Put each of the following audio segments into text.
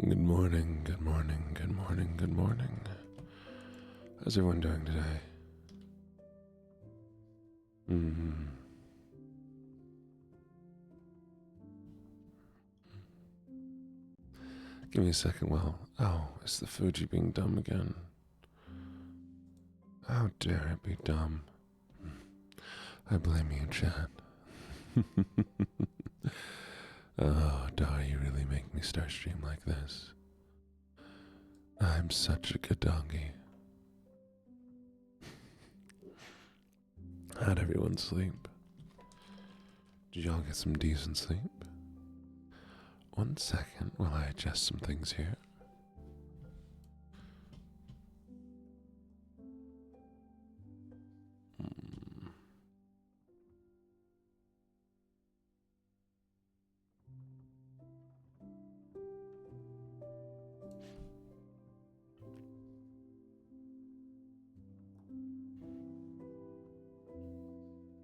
Good morning, good morning, good morning, good morning. How's everyone doing today? Give me a second. Oh, is the Fuji being dumb again? How dare it be dumb? I blame you, Chad. Oh, Dar, you really make me start stream like this. I'm such a good doggy. How'd everyone sleep? Did y'all get some decent sleep? 1 second while I adjust some things here.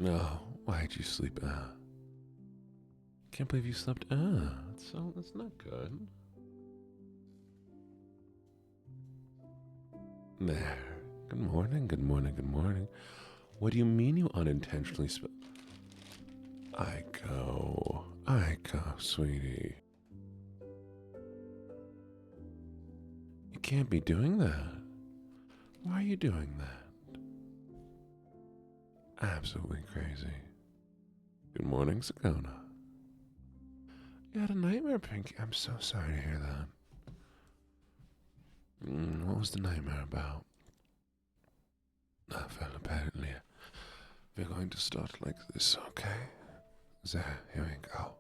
No, why'd you sleep? Can't believe you slept. That's not good. There. Good morning, good morning, good morning. What do you mean you unintentionally Aiko, sweetie. You can't be doing that. Why are you doing that? Absolutely crazy. Good morning, Sakona. You had a nightmare, Pinky. I'm so sorry to hear that. What was the nightmare about? Well, apparently, we're going to start like this, okay? There, here we go.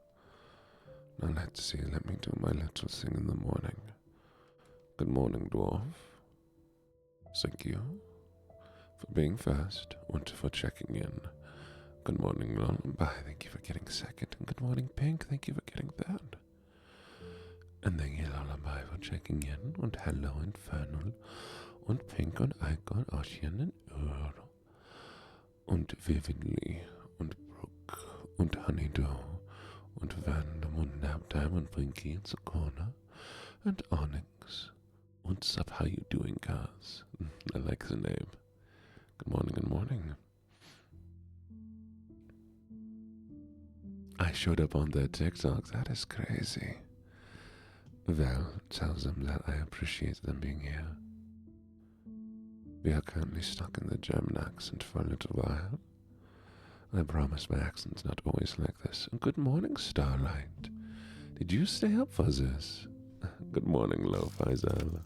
Now let's see, let me do my little thing in the morning. Good morning, dwarf. Thank you for being first and for checking in. Good morning, Lullaby. Thank you for getting second. And good morning, Pink. Thank you for getting third. And thank you, Lullaby, for checking in. And hello, Infernal. Und Pink und Ike und Ocean und Ur. Und Vividly. Und Brooke. Und Honeydew. Und Vandam und Naptime und Brinky and Sakona. And Onyx. Und Sup, how you doing, guys? I like the name. Good morning, good morning. I showed up on their TikTok. That is crazy. Well, tell them that I appreciate them being here. We are currently stuck in the German accent for a little while. I promise my accent's not always like this. And good morning, Starlight. Did you stay up for this? Good morning, Lo-Fi Zell.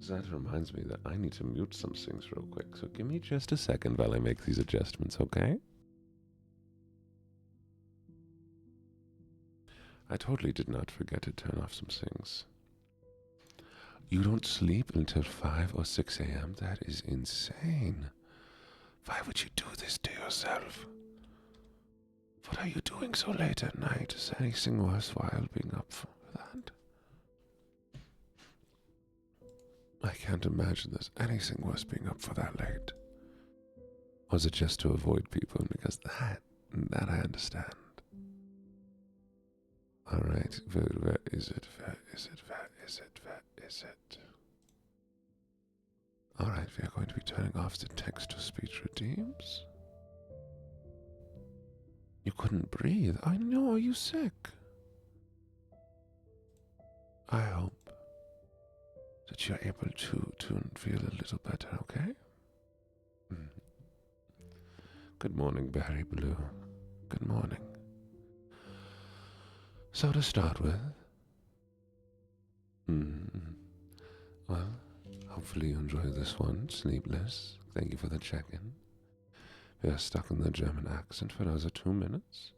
That reminds me that I need to mute some things real quick, so give me just a second while I make these adjustments, okay? I totally did not forget to turn off some things. You don't sleep until 5 or 6 a.m.? That is insane. Why would you do this to yourself? What are you doing so late at night? Is anything worthwhile being up for that? I can't imagine there's anything worth being up for that late. Or is it just to avoid people? Because that I understand. Alright, where is it? Where is it? Where is it? Where is it? Alright, we are going to be turning off the text-to-speech redeems. You couldn't breathe. I know, are you sick? I hope that you're able to feel a little better, okay? Good morning, Barry Blue. Good morning. So to start with, well, hopefully you enjoy this one, Sleepless. Thank you for the check-in. We are stuck in the German accent for another 2 minutes.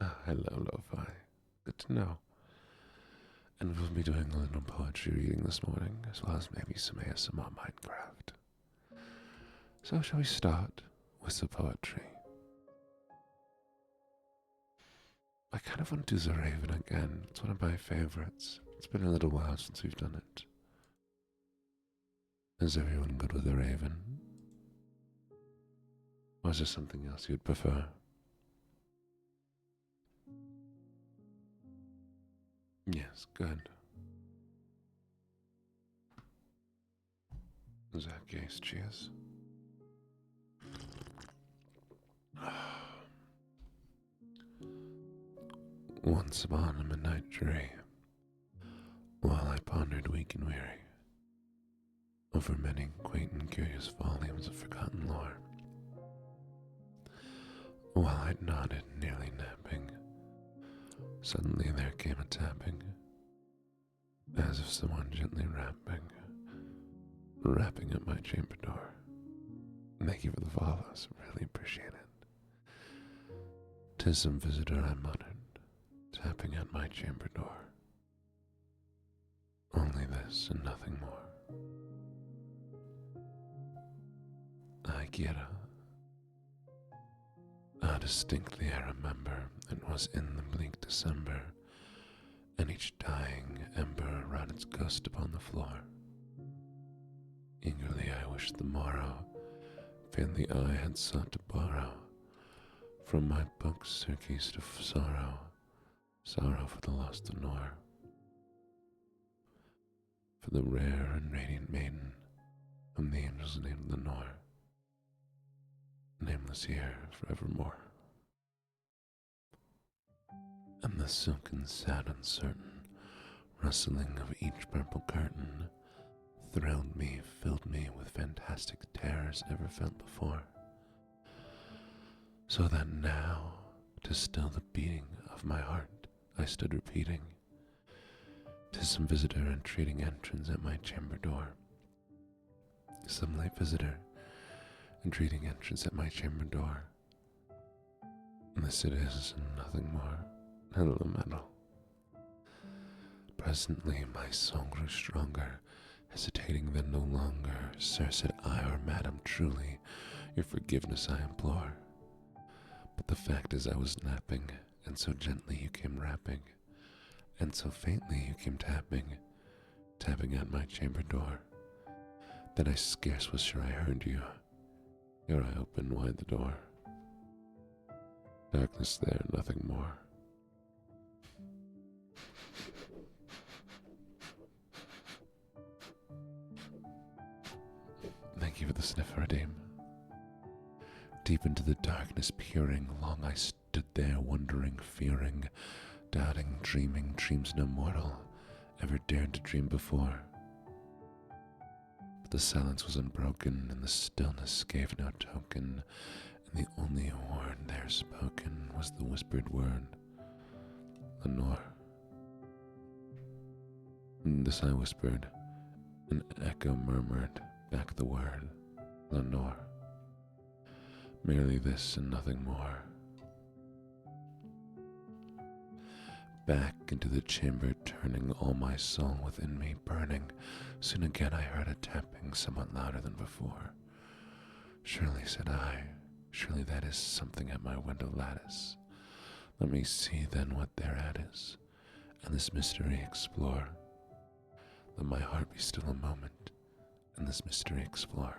Hello, Lo-Fi. Good to know. And we'll be doing a little poetry reading this morning, as well as maybe some ASMR Minecraft. So shall we start with the poetry? I kind of want to do the Raven again. It's one of my favorites. It's been a little while since we've done it. Is everyone good with the Raven? Or is there something else you'd prefer? Yes, good. Zacchaeus, cheers. Once upon a midnight dream, while I pondered weak and weary over many quaint and curious volumes of forgotten lore, while I nodded, nearly napping, suddenly there came a tapping, as if someone gently rapping at my chamber door. Thank you for the follows, really appreciate it. 'Tis some visitor, I muttered, tapping at my chamber door. Only this and nothing more. I get distinctly I remember it was in the bleak December, and each dying ember wrought its ghost upon the floor. Eagerly I wished the morrow, faintly I had sought to borrow from my books surcease of sorrow, sorrow for the lost Lenore, for the rare and radiant maiden whom the angels named Lenore, nameless here forevermore. And the silken, sad, uncertain rustling of each purple curtain thrilled me, filled me with fantastic terrors never felt before, so that now, to still the beating of my heart, I stood repeating, 'tis some visitor entreating entrance at my chamber door. Some late visitor entreating entrance at my chamber door. This it is, and nothing more. Elemental. Presently my soul grew stronger, hesitating then no longer. Sir, said I, or madam, truly, your forgiveness I implore. But the fact is I was napping, and so gently you came rapping, and so faintly you came tapping at my chamber door, that I scarce was sure I heard you. Ere I opened wide the door. Darkness there, nothing more. Thank you for the sniffer, dame. Deep into the darkness peering, long I stood there wondering, fearing, doubting, dreaming dreams no mortal ever dared to dream before. But the silence was unbroken, and the stillness gave no token, and the only word there spoken was the whispered word, Lenore. And this I whispered, an echo murmured back the word, Lenore. Merely this and nothing more. Back into the chamber turning, all my soul within me burning, soon again I heard a tapping somewhat louder than before. Surely, said I, surely that is something at my window lattice. Let me see then what thereat is, and this mystery explore. Let my heart be still a moment, and this mystery explore.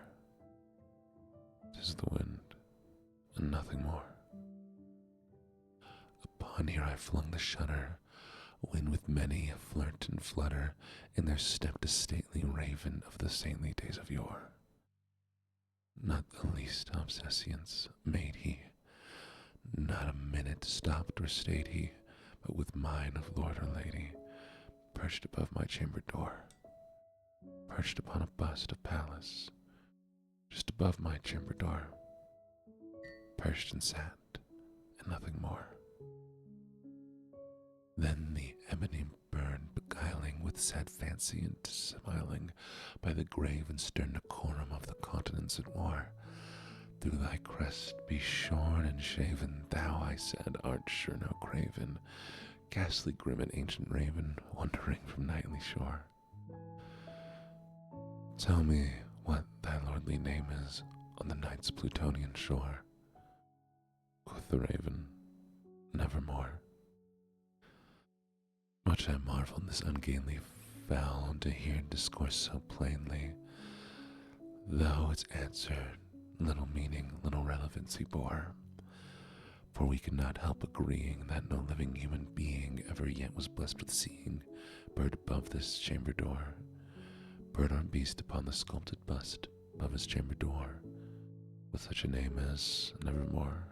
'Tis the wind, and nothing more. Upon here I flung the shutter, when with many a flirt and flutter in there stepped a stately raven of the saintly days of yore. Not the least obseisance made he, not a minute stopped or stayed he, but with mine of lord or lady, perched above my chamber door, perched upon a bust of Pallas, just above my chamber door, perched and sat, and nothing more. Then the ebony burned, beguiling with sad fancy and smiling by the grave and stern decorum of the continents at war. Through thy crest be shorn and shaven, thou, I said, art sure no craven, ghastly grim and ancient raven, wandering from nightly shore. Tell me what thy lordly name is on the night's Plutonian shore. Quoth the raven, nevermore. Much I marveled this ungainly fowl to hear discourse so plainly, though its answer little meaning, little relevancy bore. For we could not help agreeing that no living human being ever yet was blessed with seeing bird above this chamber door, bird or beast upon the sculpted bust above his chamber door, with such a name as Nevermore.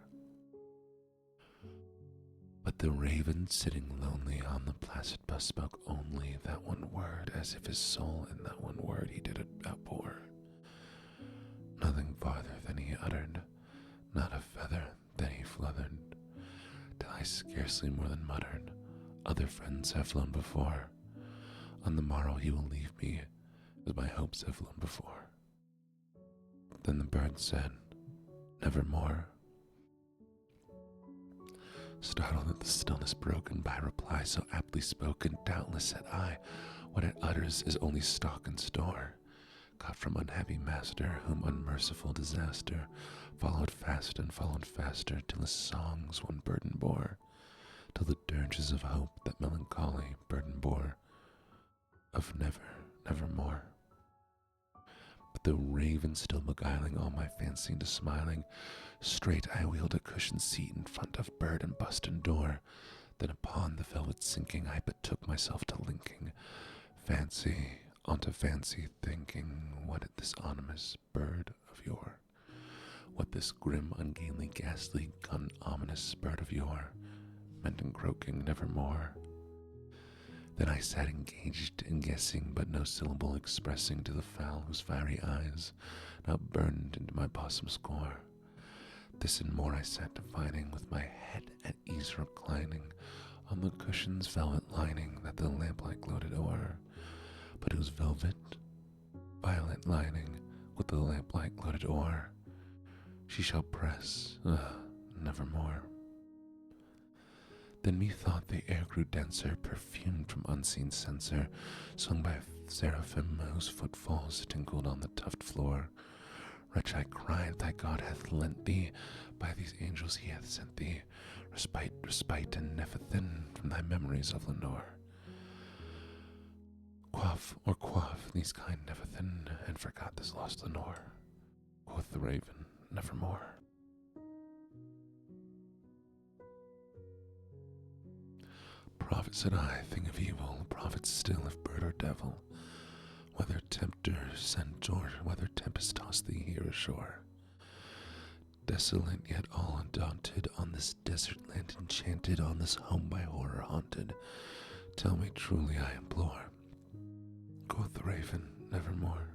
But the raven sitting lonely on the placid bust spoke only that one word, as if his soul in that one word he did outpour. Nothing farther than he uttered, not a feather that he fluttered, till I scarcely more than muttered, other friends have flown before. On the morrow he will leave me, as my hopes have flown before. Then the bird said, Nevermore. Startled at the stillness broken by reply so aptly spoken, doubtless said I, what it utters is only stock and store, caught from unhappy master, whom unmerciful disaster followed fast and followed faster, till his songs one burden bore, till the dirges of hope that melancholy burden bore, of nevermore. But the raven still beguiling all my fancy into smiling, straight I wheeled a cushioned seat in front of bird and bust and door. Then upon the velvet sinking I betook myself to linking fancy onto fancy, thinking what at this ominous bird of yore, what this grim, ungainly, ghastly, gun ominous bird of yore meant in croaking nevermore. Then I sat engaged in guessing, but no syllable expressing to the fowl whose fiery eyes now burned into my bosom score. This and more I sat defining, with my head at ease reclining on the cushion's velvet lining that the lamplight gloated o'er, but whose velvet, violet lining with the lamplight gloated o'er, she shall press, nevermore. Then methought the air grew denser, perfumed from unseen censer, sung by seraphim whose footfalls tinkled on the tufted floor. Wretch, I cried, thy God hath lent thee, by these angels he hath sent thee, respite and nepenthin from thy memories of Lenore. Quaff these kind nepenthin, and forgot this lost Lenore, quoth the raven, nevermore. Prophet, said I, thing of evil, prophet still if bird or devil, whether tempter sent or whether tempest tossed thee here ashore. Desolate yet all undaunted, on this desert land enchanted, on this home by horror haunted, tell me truly I implore, quoth the raven, nevermore.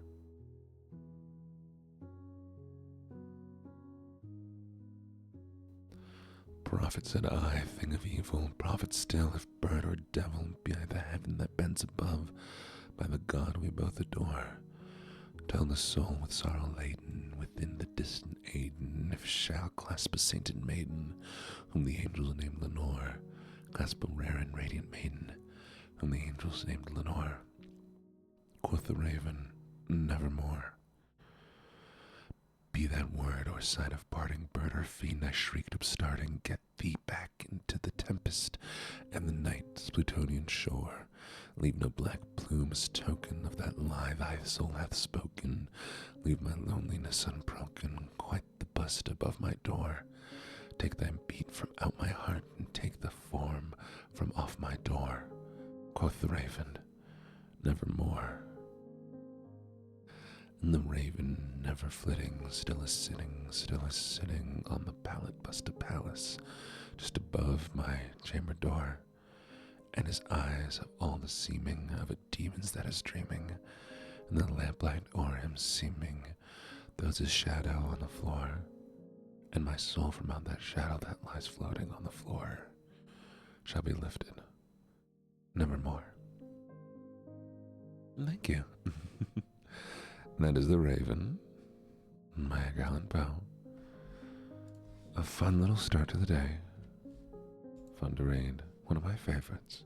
Prophet, said I, thing of evil, prophet still if bird or devil, be I the heaven that bends above, by the God we both adore. Tell the soul with sorrow laden, within the distant Aden, if shall clasp a sainted maiden, whom the angels named Lenore, clasp a rare and radiant maiden, whom the angels named Lenore. Quoth the raven, nevermore. Be that word or sign of parting, bird or fiend, I shrieked upstarting, get thee back into the tempest and the night's Plutonian shore. Leave no black plume as token of that lie thy soul hath spoken. Leave my loneliness unbroken, quite the bust above my door. Take thy beat from out my heart, and take the form from off my door. Quoth the raven, nevermore. And the raven, never flitting, still is sitting on the pallet bust of palace, just above my chamber door, and his eyes have all the seeming of a demon's that is dreaming, and the lamplight o'er him seeming, throws his shadow on the floor, and my soul from out that shadow that lies floating on the floor shall be lifted, nevermore. Thank you. That is the raven, my gallant bow. A fun little start to the day. Fun to read. One of my favorites.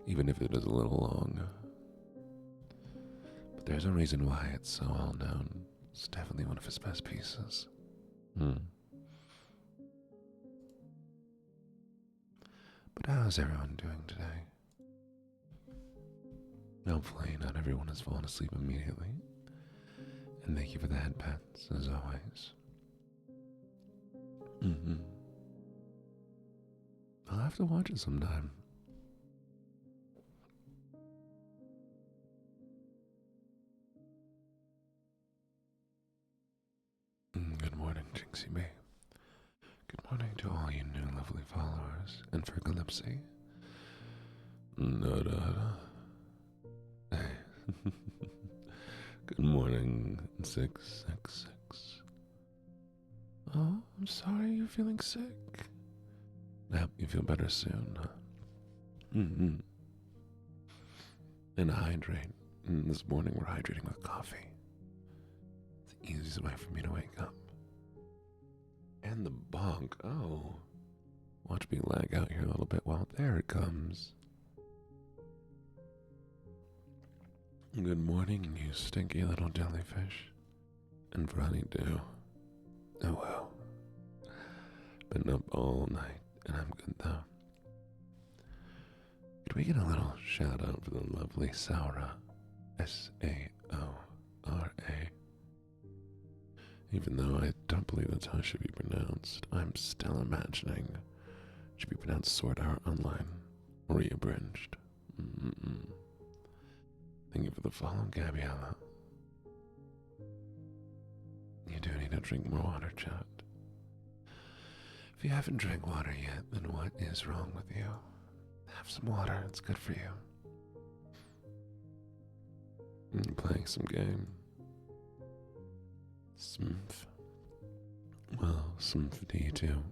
Even if it is a little long. But there's a reason why it's so well known. It's definitely one of his best pieces. But how's everyone doing today? Hopefully not everyone has fallen asleep immediately. And thank you for the head pats, as always. I'll have to watch it sometime. Good morning, Jinxie May. Good morning to all you new lovely followers. And for Calypsy. No. Good morning, 666. Oh, I'm sorry you're feeling sick. I hope you feel better soon. And hydrate. This morning we're hydrating with coffee. It's the easiest way for me to wake up. And the bonk. Oh. Watch me lag out here a little bit. Well, there it comes. Good morning, you stinky little jellyfish. And Ronnie do. Oh well. Been up all night, and I'm good though. Could we get a little shout out for the lovely Saura? Saora. Even though I don't believe that's how it should be pronounced, I'm still imagining it should be pronounced Sword Art Online, reabridged. Thank you for the follow, Gabriella. You do need to drink more water, chat. If you haven't drank water yet, then what is wrong with you? Have some water, it's good for you. Playing some game. Smf. Well, smf to you too.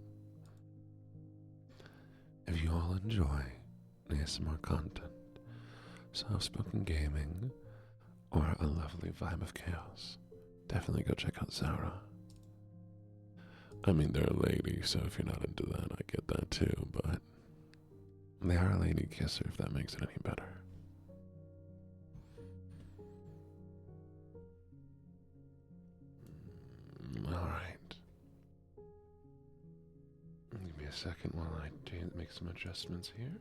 If you all enjoy ASMR content, soft-spoken gaming, or a lovely vibe of chaos, definitely go check out Saura. I mean, they're a lady, so if you're not into that, I get that too, but they are a lady kisser, if that makes it any better. Alright. Give me a second while I make some adjustments here.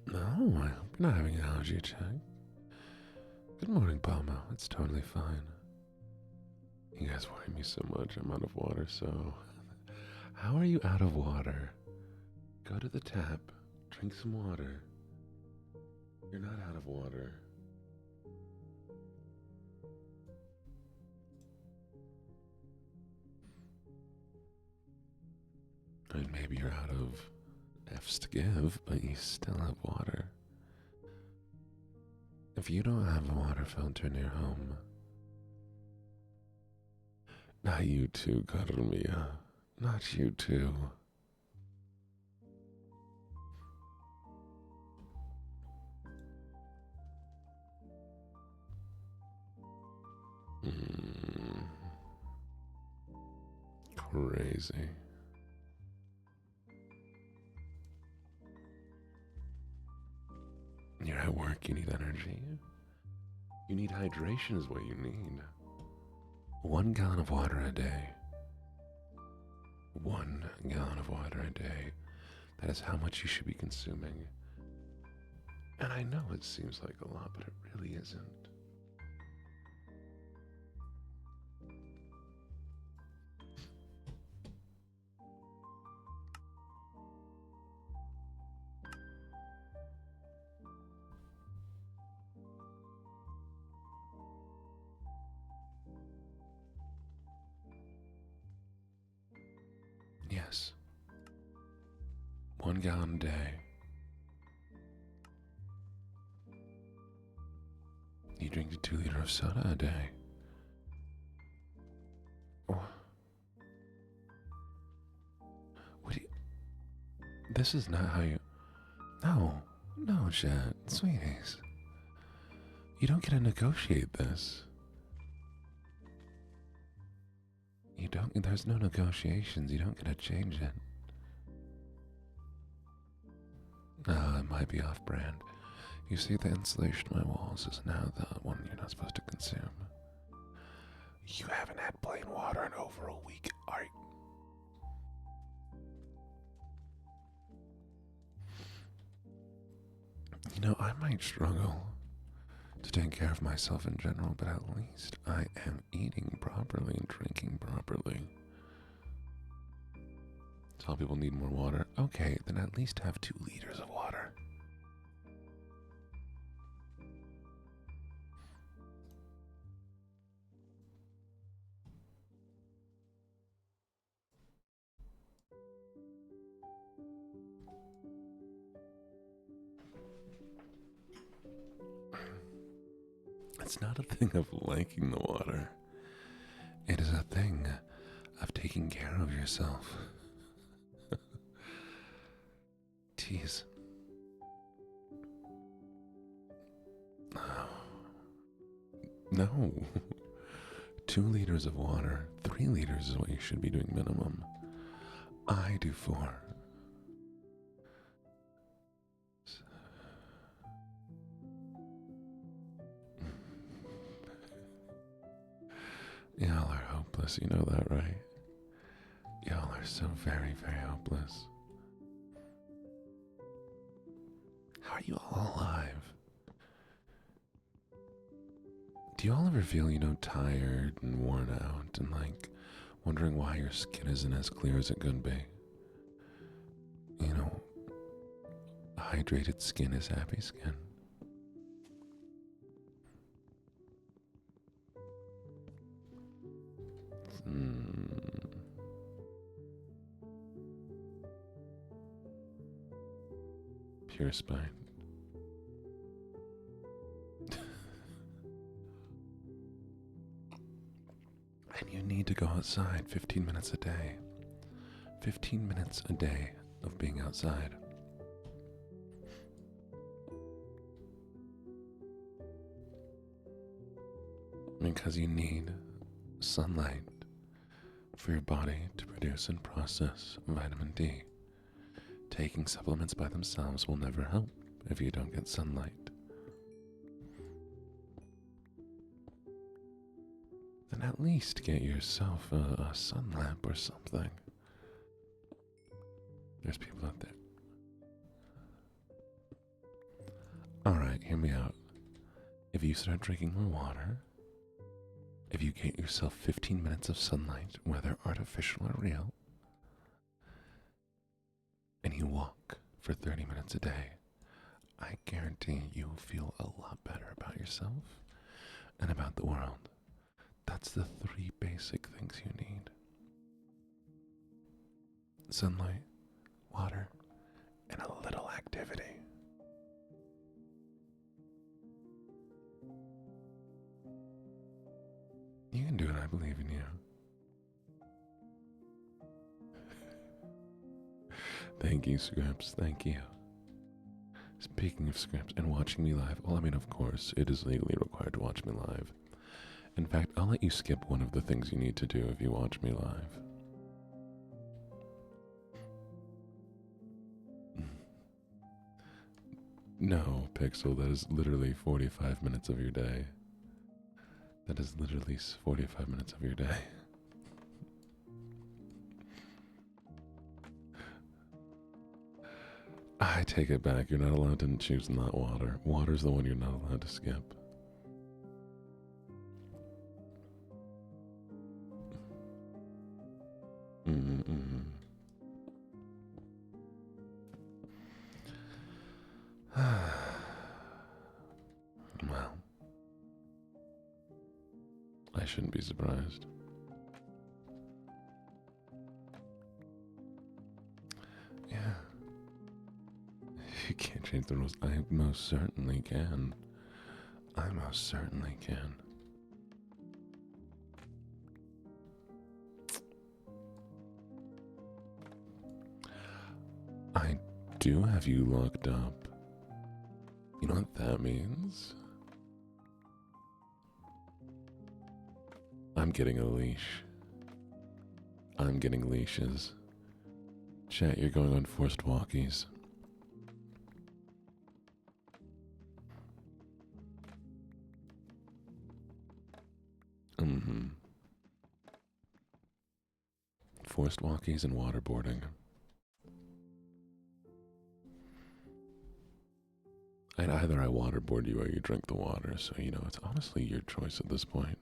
No, I hope you're not having an allergy check. Good morning, Palmo. It's totally fine. You guys worry me so much. I'm out of water, so... How are you out of water? Go to the tap. Drink some water. You're not out of water. I mean, maybe you're out of F's to give, but you still have water. If you don't have a water filter in your home, not you too, cuddle Mia. Not you too. Crazy. You're at work, you need energy. You need hydration is what you need. 1 gallon of water a day. 1 gallon of water a day. That is how much you should be consuming. And I know it seems like a lot, but it really isn't. Yes. 1 gallon a day. You drink a 2 liter of soda a day. Oh. What do you... This is not how you... No, Chad, sweeties. You don't get to negotiate this. You don't, there's no negotiations, you don't get to change it. It might be off-brand. You see, the insulation on my walls is now the one you're not supposed to consume. You haven't had plain water in over a week, Art. You know, I might struggle to take care of myself in general, but at least I am eating properly and drinking properly. Tall people need more water. Okay, then at least have 2 liters of water. It's not a thing of liking the water. It is a thing of taking care of yourself. Tease. No. 2 liters of water. 3 liters is what you should be doing minimum. I do 4. Y'all are hopeless, you know that, right? Y'all are so very, very hopeless. How are you all alive? Do you all ever feel, tired and worn out and wondering why your skin isn't as clear as it could be? Hydrated skin is happy skin. Pure spine. And you need to go outside 15 minutes a day. 15 minutes a day of being outside. Because you need sunlight for your body to produce and process vitamin D. Taking supplements by themselves will never help if you don't get sunlight. Then at least get yourself a sun lamp or something. There's people out there. Alright, hear me out. If you start drinking more water, if you get yourself 15 minutes of sunlight, whether artificial or real, and you walk for 30 minutes a day, I guarantee you will feel a lot better about yourself and about the world. That's the 3 basic things you need. Sunlight, water, and a little activity. You can do it, I believe in you. Thank you, Scripps, thank you. Speaking of Scripps and watching me live, well, of course, it is legally required to watch me live. In fact, I'll let you skip one of the things you need to do if you watch me live. No, Pixel, that is literally 45 minutes of your day. That is literally 45 minutes of your day. I take it back. You're not allowed to choose not water. Water's the one you're not allowed to skip. Well, I shouldn't be surprised. Yeah. You can't change the rules. I most certainly can. I most certainly can. I do have you locked up. You know what that means? I'm getting a leash. I'm getting leashes. Chat, you're going on forced walkies. Forced walkies and waterboarding. And either I waterboard you or you drink the water, so it's honestly your choice at this point.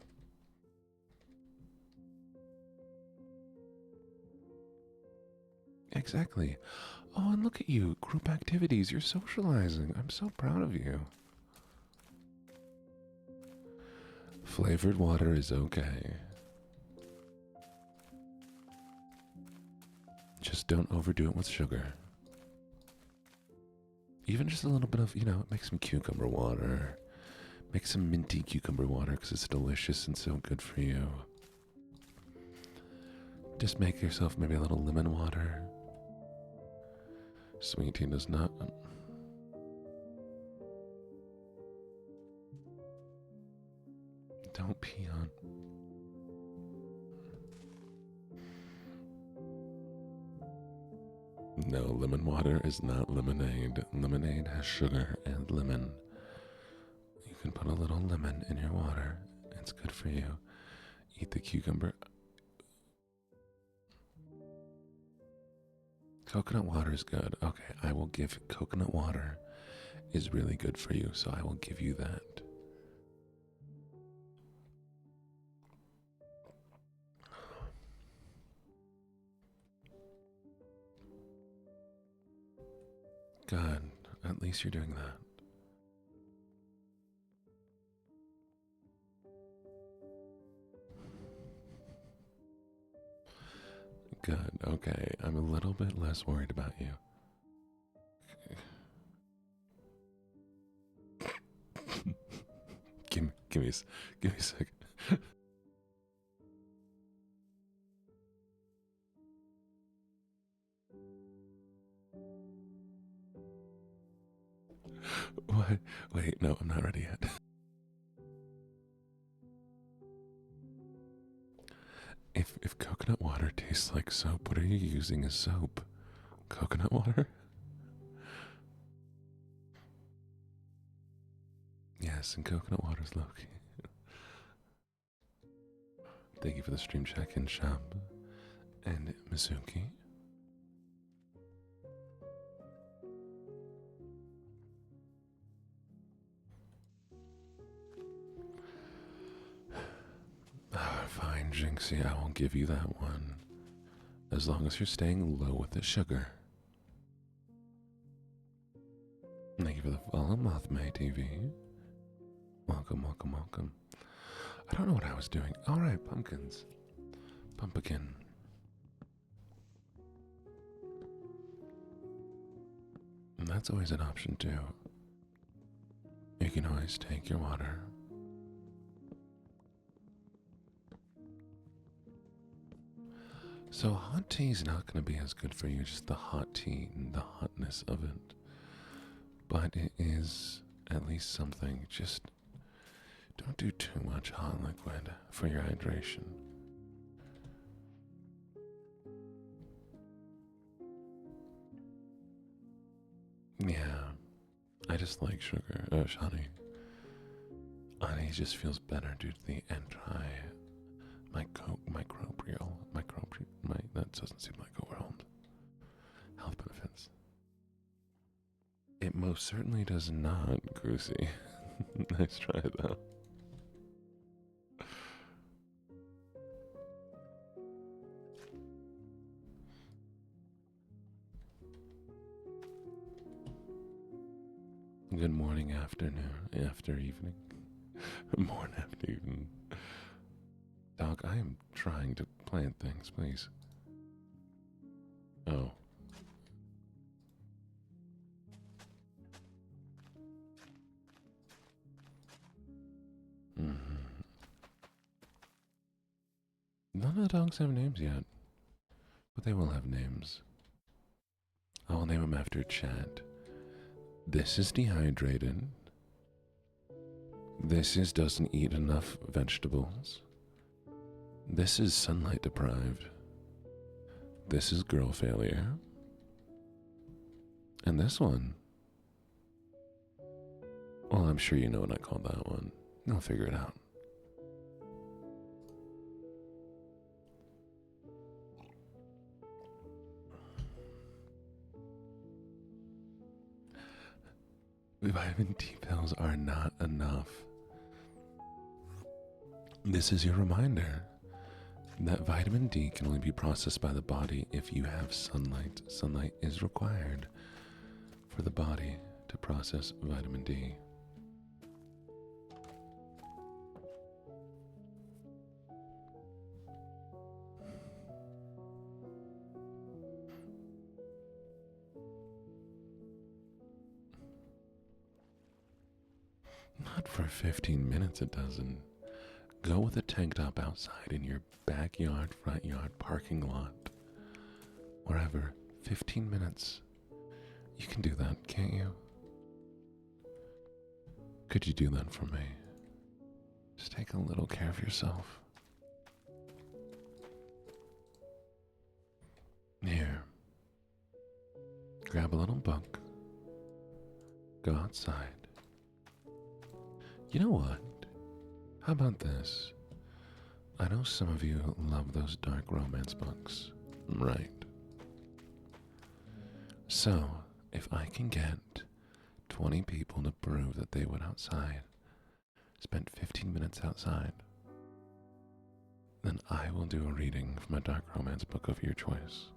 Exactly. Oh, and look at you. Group activities. You're socializing. I'm so proud of you. Flavored water is okay. Just don't overdo it with sugar. Even just a little bit of, make some cucumber water. Make some minty cucumber water because it's delicious and so good for you. Just make yourself maybe a little lemon water. Sweet tea does not. Don't pee on. No, lemon water is not lemonade. Lemonade has sugar and lemon. You can put a little lemon in your water. It's good for you. Eat the cucumber. Coconut water is good. Okay, I will give coconut water is really good for you, so I will give you that. Good. At least you're doing that. Good. Okay. I'm a little bit less worried about you. give me a second. What? Wait, no, I'm not ready yet. If coconut water tastes like soap, what are you using as soap? Coconut water? Yes, and coconut water is low-key. Thank you for the stream check-in, Shab and Mizuki. Fine, Jinxie, I will give you that one. As long as you're staying low with the sugar. Thank you for the follow, Mothmay TV. Welcome, welcome, welcome. I don't know what I was doing. Alright, pumpkins. Pumpkin. And that's always an option too. You can always take your water. So hot tea is not going to be as good for you, just the hot tea and the hotness of it. But it is at least something. Just don't do too much hot liquid for your hydration. Yeah, I just like sugar. Honey. Honey just feels better due to the that doesn't seem like a word. Health benefits. It most certainly does not, Goosey. Nice try, though. Good morning, afternoon, after evening. Morning, after evening. Dog, I am trying to plant things, please. Oh. None of the dogs have names yet, but they will have names. I will name them after Chad. This is dehydrated. This is doesn't eat enough vegetables. This is sunlight deprived. This is girl failure. And this one, well, I'm sure you know what I called that one. You'll figure it out. Vitamin D pills are not enough. This is your reminder. That vitamin D can only be processed by the body if you have sunlight. Sunlight is required for the body to process vitamin D. Not for 15 minutes, it doesn't. Go with a tank top outside in your backyard, front yard, parking lot, wherever. 15 minutes. You can do that, can't you? Could you do that for me? Just take a little care of yourself. Here. Grab a little book. Go outside. You know what? How about this? I know some of you love those dark romance books, right? So, if I can get 20 people to prove that they went outside, spent 15 minutes outside, then I will do a reading from a dark romance book of your choice.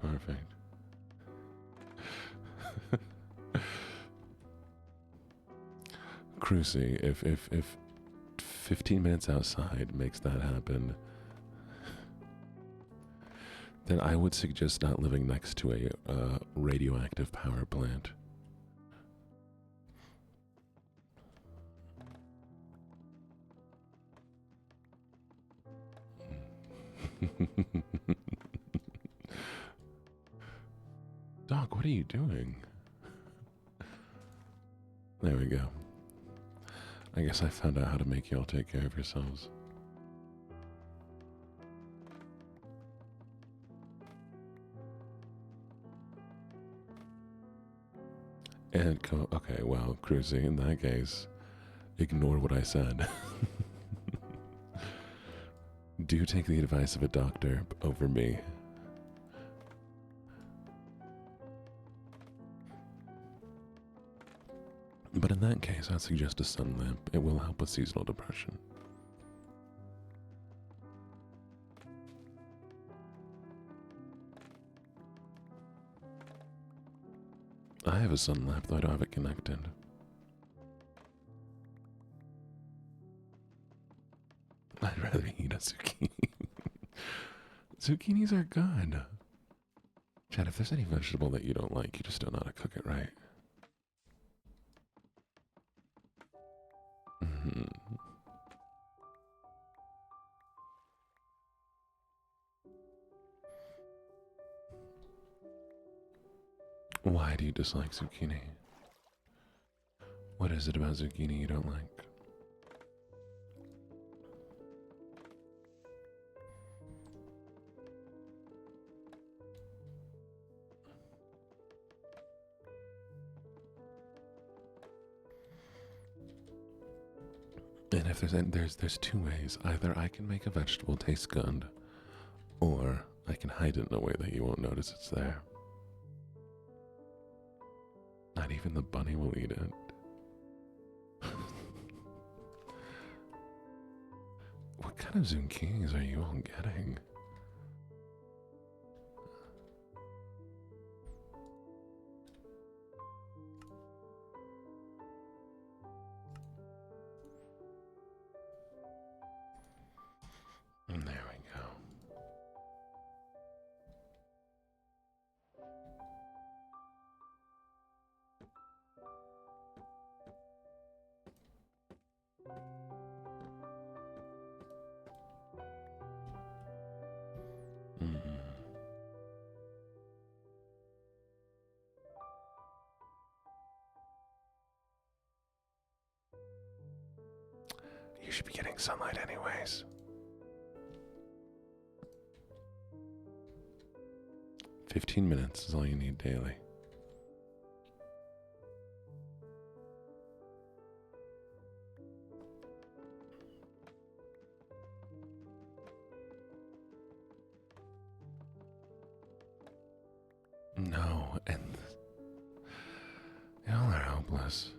Perfect. Crucy, if 15 minutes outside makes that happen, then I would suggest not living next to a radioactive power plant. Doc, what are you doing? There we go. I guess I found out how to make y'all take care of yourselves. And go, okay, well, Cruzy, in that case, ignore what I said. Do take the advice of a doctor over me. But in that case, I'd suggest a sun lamp. It will help with seasonal depression. I have a sun lamp, though I don't have it connected. I'd rather eat a zucchini. Zucchinis are good. Chad, if there's any vegetable that you don't like, you just don't know how to cook it right. Why do you dislike zucchini? What is it about zucchini you don't like? And if there's two ways. Either I can make a vegetable taste good, or I can hide it in a way that you won't notice it's there. Not even the bunny will eat it. What kind of zucchinis are you all getting? And there we go. You should be getting sunlight anyways. 15 minutes is all you need daily. know, and y'all are hopeless.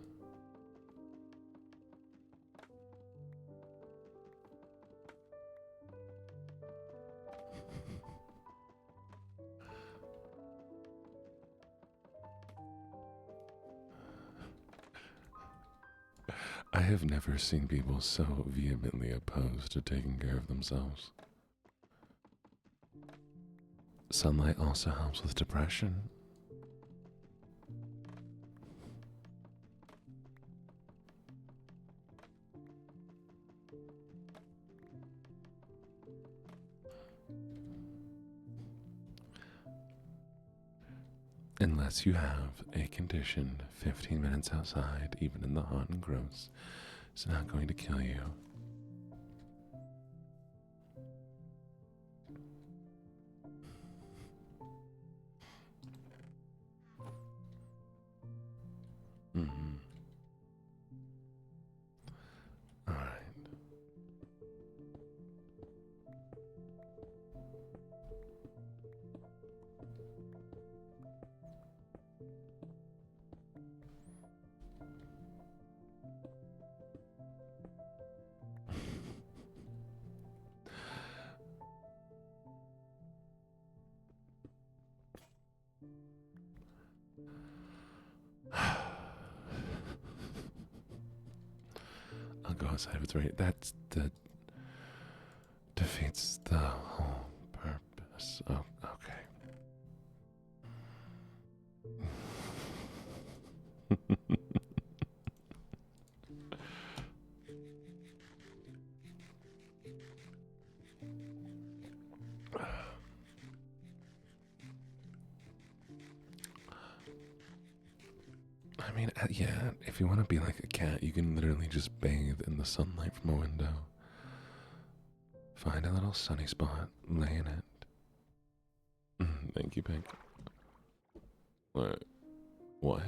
I have never seen people so vehemently opposed to taking care of themselves. Sunlight also helps with depression. Unless you have a condition, 15 minutes outside, even in the hot and gross, it's not going to kill you. All right. I'll go outside if it's right. That's the defeats the whole purpose. Oh, okay. I mean, yeah, if you want to be like a cat, you can literally just bathe in the sunlight from a window. Find a little sunny spot, lay in it. Thank you, Pink. What? What?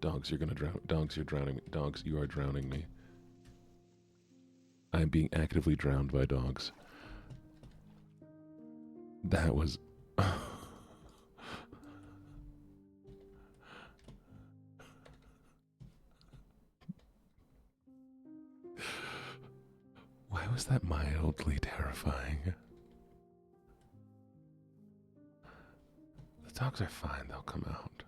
Dogs, you're gonna drown. Dogs, you're drowning me. Dogs, you are drowning me. I'm being actively drowned by dogs. That was... Why was that mildly terrifying? The dogs are fine, they'll come out.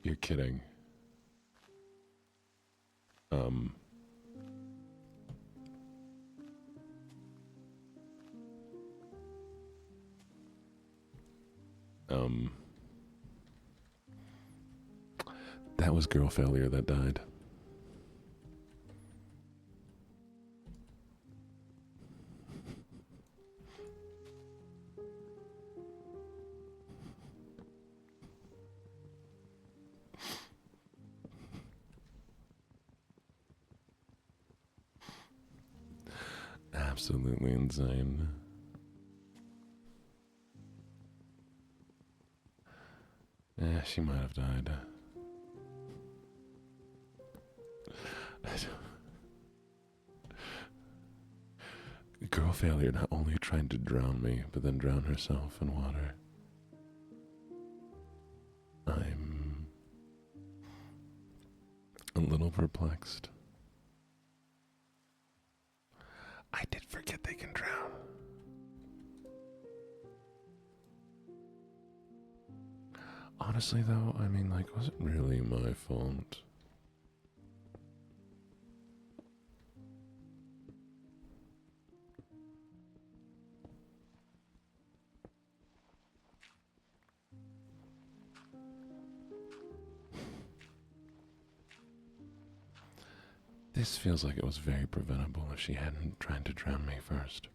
You're kidding. That was girl failure that died. Absolutely insane. Yeah, she might have died. Girl failure not only trying to drown me, but then drown herself in water. I'm a little perplexed. I did forget they can drown. Honestly, though, I mean, like, was it really my fault? This feels like it was very preventable if she hadn't tried to drown me first.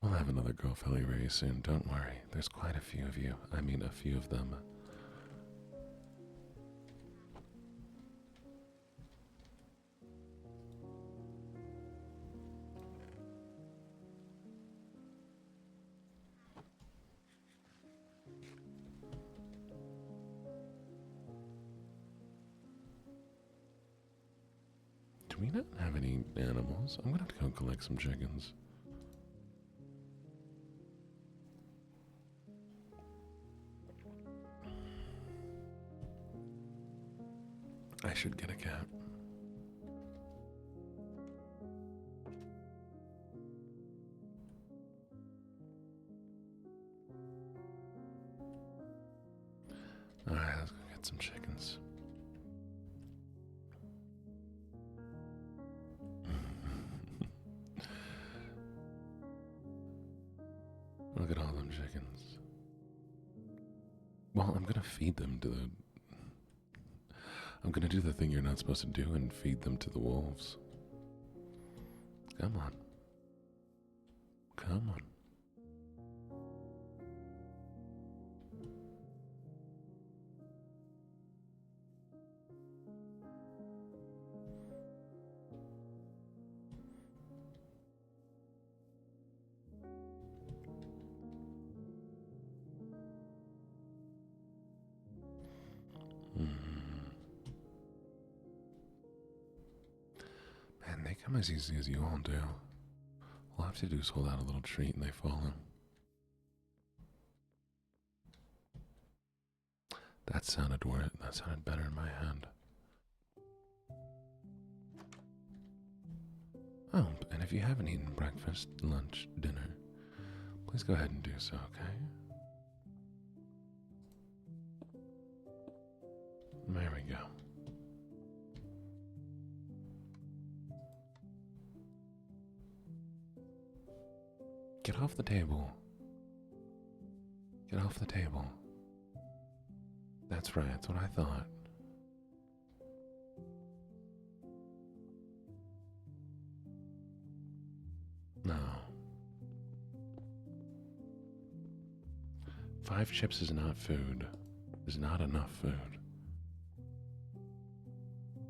We'll have another girl failure very soon, don't worry. There's quite a few of you. I mean, a few of them. do we not have any animals? I'm gonna have to go collect some chickens. I should get a cat. Alright, let's go get some chickens. Look at all them chickens. Well, I'm gonna feed them to the... I'm gonna do the thing you're not supposed to do and feed them to the wolves. Come on. Come on. Man, they come as easy as you all do. All I have to do is hold out a little treat and they follow. That sounded better in my hand. Oh, and if you haven't eaten breakfast, lunch, dinner, please go ahead and do so, okay? There we go. Get off the table. Get off the table. That's right, that's what I thought. No. 5 chips is not food. Is not enough food.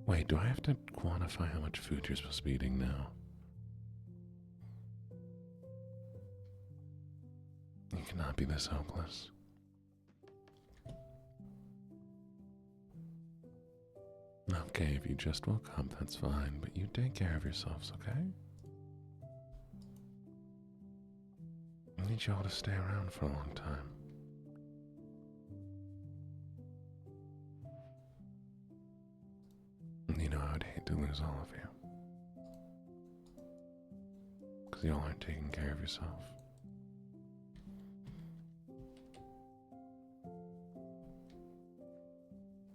Wait, do I have to quantify how much food you're supposed to be eating now? You cannot be this hopeless. Okay, if you just woke up, that's fine, but you take care of yourselves, okay? I need you all to stay around for a long time. You know, I would hate to lose all of you. Because you all aren't taking care of yourself.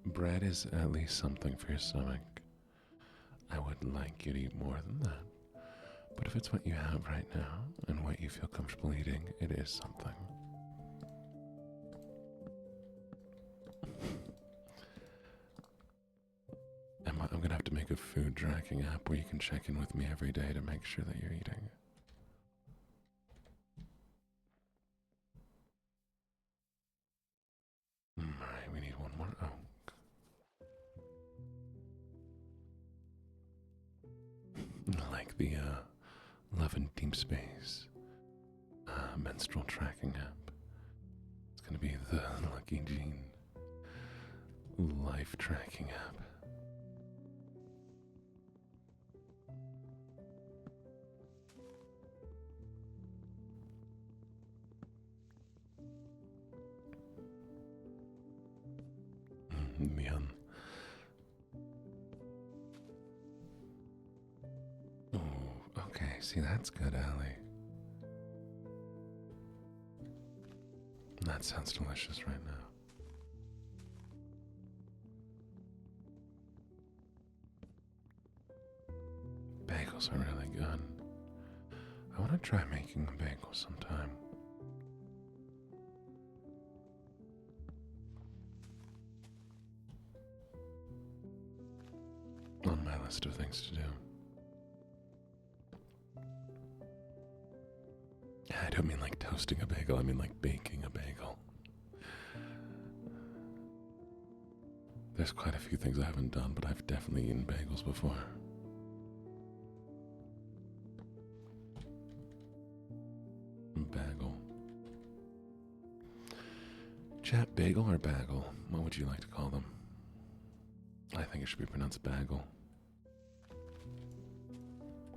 Bread is at least something for your stomach. I would like you to eat more than that. But if it's what you have right now, and what you feel comfortable eating, it is something. I'm gonna have to make a food tracking app where you can check in with me every day to make sure that you're eating. Alright, we need one more oak. Like the Love in Deep Space menstrual tracking app. It's gonna be the LuckyJene life tracking app. Yum. Oh, okay. See, that's good, Allie. That sounds delicious right now. Bagels are really good. I want to try making a bagel sometime. On my list of things to do. I don't mean like toasting a bagel, I mean like baking a bagel. There's quite a few things I haven't done, but I've definitely eaten bagels before. Bagel. Chat, bagel or bagel? What would you like to call them? I think it should be pronounced bagel.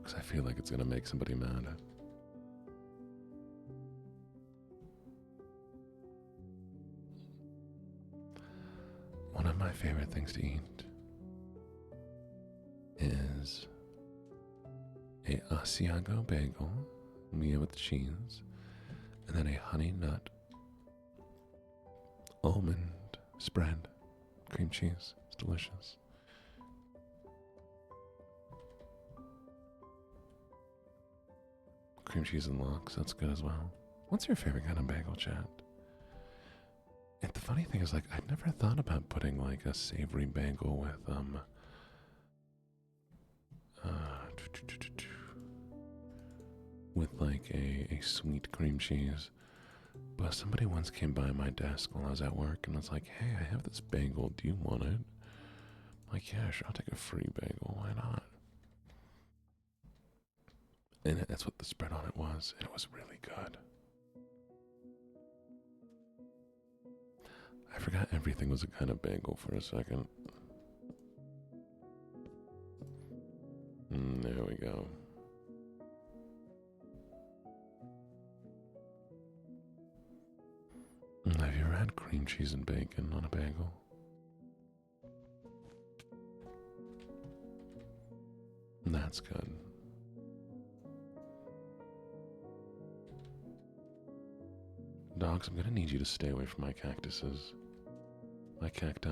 because I feel like it's going to make somebody mad. One of my favorite things to eat is a Asiago bagel, made with cheese, and then a honey nut almond spread, cream cheese. It's delicious. Cream cheese and lox, that's good as well. What's your favorite kind of bagel, chat? And the funny thing is, like, I've never thought about putting like a savory bagel with like a sweet cream cheese. But somebody once came by my desk while I was at work and was like, "Hey, I have this bagel. Do you want it?" I'm like, "Yeah, sure, I'll take a free bagel. Why not?" And that's what the spread on it was. And it was really good. I forgot everything was a kind of bagel for a second. There we go. Have you ever had cream cheese and bacon on a bagel? That's good. Dogs, I'm gonna need you to stay away from my cactuses. My cacti.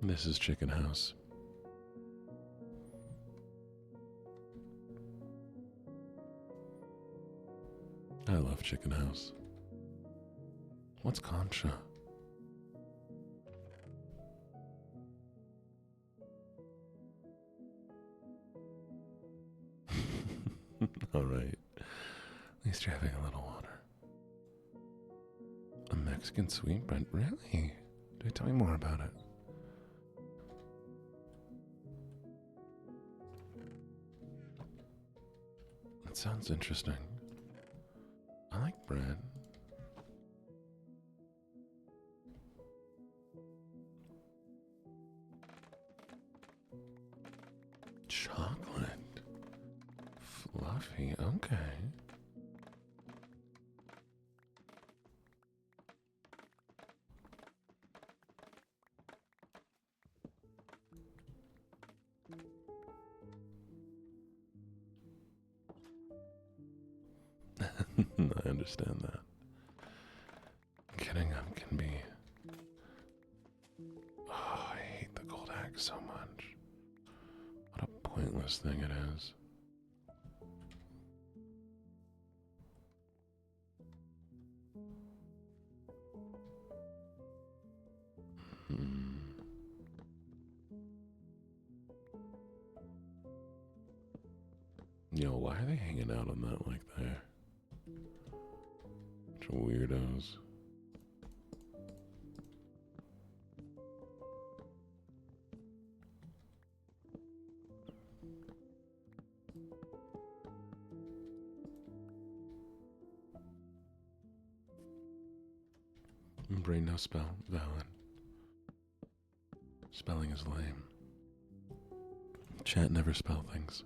This is Chicken House. I love Chicken House. What's Concha? Alright. At least you're having a little water. A Mexican sweetbread? Really? Tell me more about it. That sounds interesting. I like bread. Chocolate. Fluffy, okay. I understand that. Getting up can be... Oh, I hate the cold egg so much. What a pointless thing it is. Yo, why are they hanging out on that like there? Bunch of weirdos. Brain no spell, valid. Spelling is lame. Chat never spell things.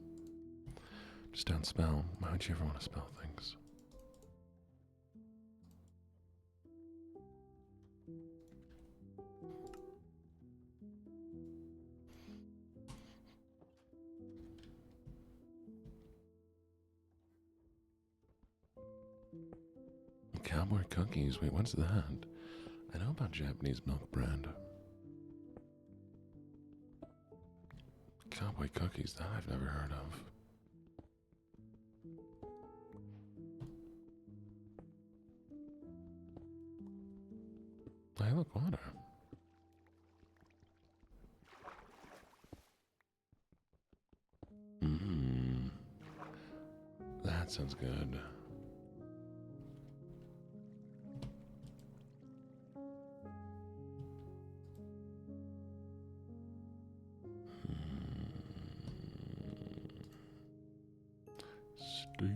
Just don't spell. Why would you ever want to spell things? Cowboy cookies? Wait, what's that? I know about Japanese milk bread. Cowboy cookies, that I've never heard of. Hey, look, water. That sounds good. Steak.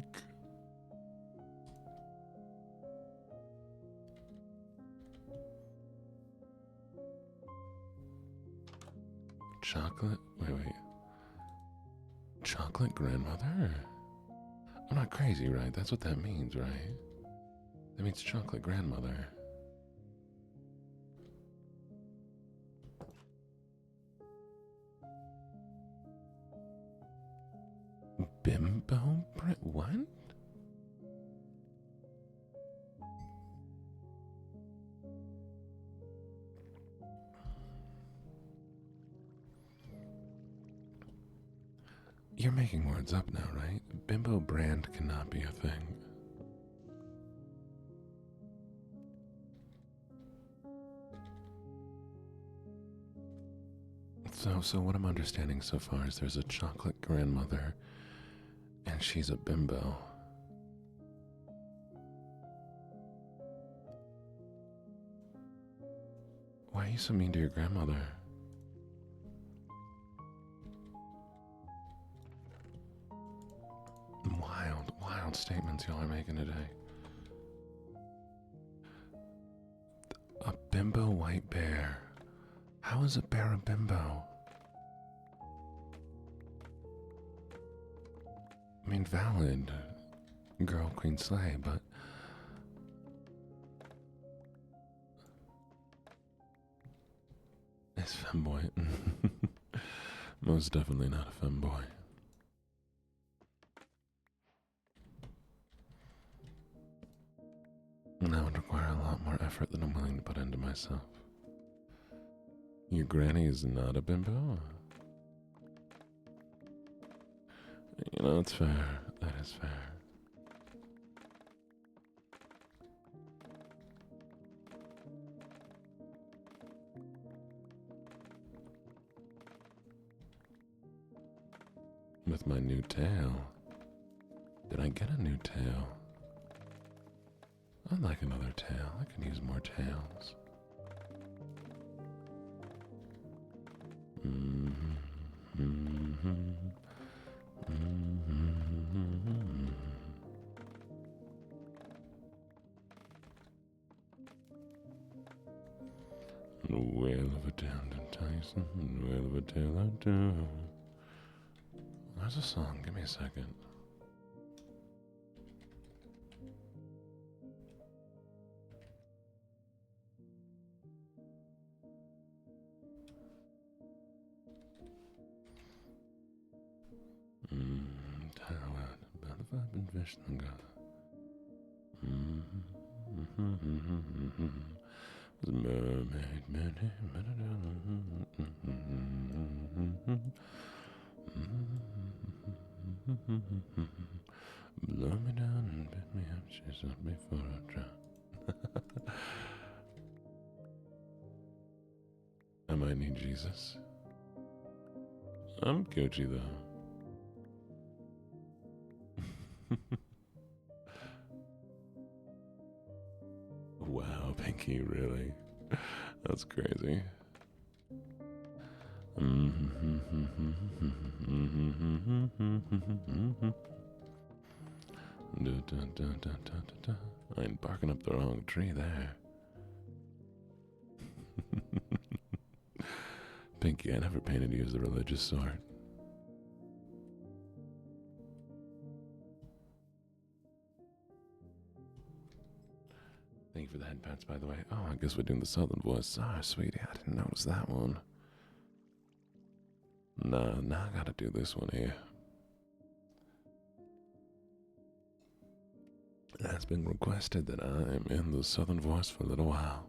Chocolate? Wait. Chocolate grandmother? I'm not crazy, right? That's what that means, right? That means chocolate grandmother. Bimbo? What? You're making words up now, right? Bimbo brand cannot be a thing. So what I'm understanding so far is there's a chocolate grandmother, and she's a bimbo. Why are you so mean to your grandmother? Wild statements y'all are making today. A bimbo white bear. How is a bear a bimbo? I mean, valid. Girl, queen, slay, but... It's femboy. Most definitely not a femboy. And that would require a lot more effort than I'm willing to put into myself. Your granny is not a bimbo? You know, it's fair. That is fair. With my new tail. Did I get a new tail? I'd like another tail. I can use more tails. The whale of a tail to Tyson, the whale of a tail I do. There's a song, give me a second. Tailwind, about the vibe and fish and go. The mermaid, blow me down and pick me up, she's up before I drown. I might need Jesus. I'm Gucci though. Wow, Pinky, really? That's crazy. I ain't barking up the wrong tree there. Pinky, I never painted you as the religious sort. Thank you for the head pats, by the way. Oh, I guess we're doing the southern voice. Sorry, sweetie, I didn't notice that one. Nah, I gotta do this one here. It has been requested that I am in the southern voice for a little while.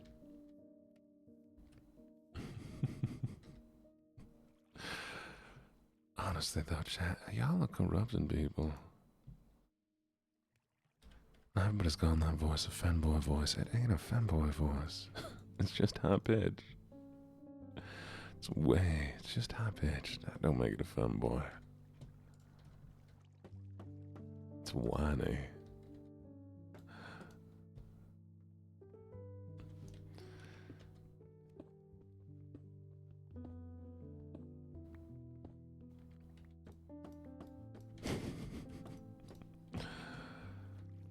Honestly though, chat, y'all are corrupting people. Everybody's gone that voice, a femboy voice. It ain't a femboy voice. It's just high pitched. It's just high pitched. That don't make it a femboy. It's whiny.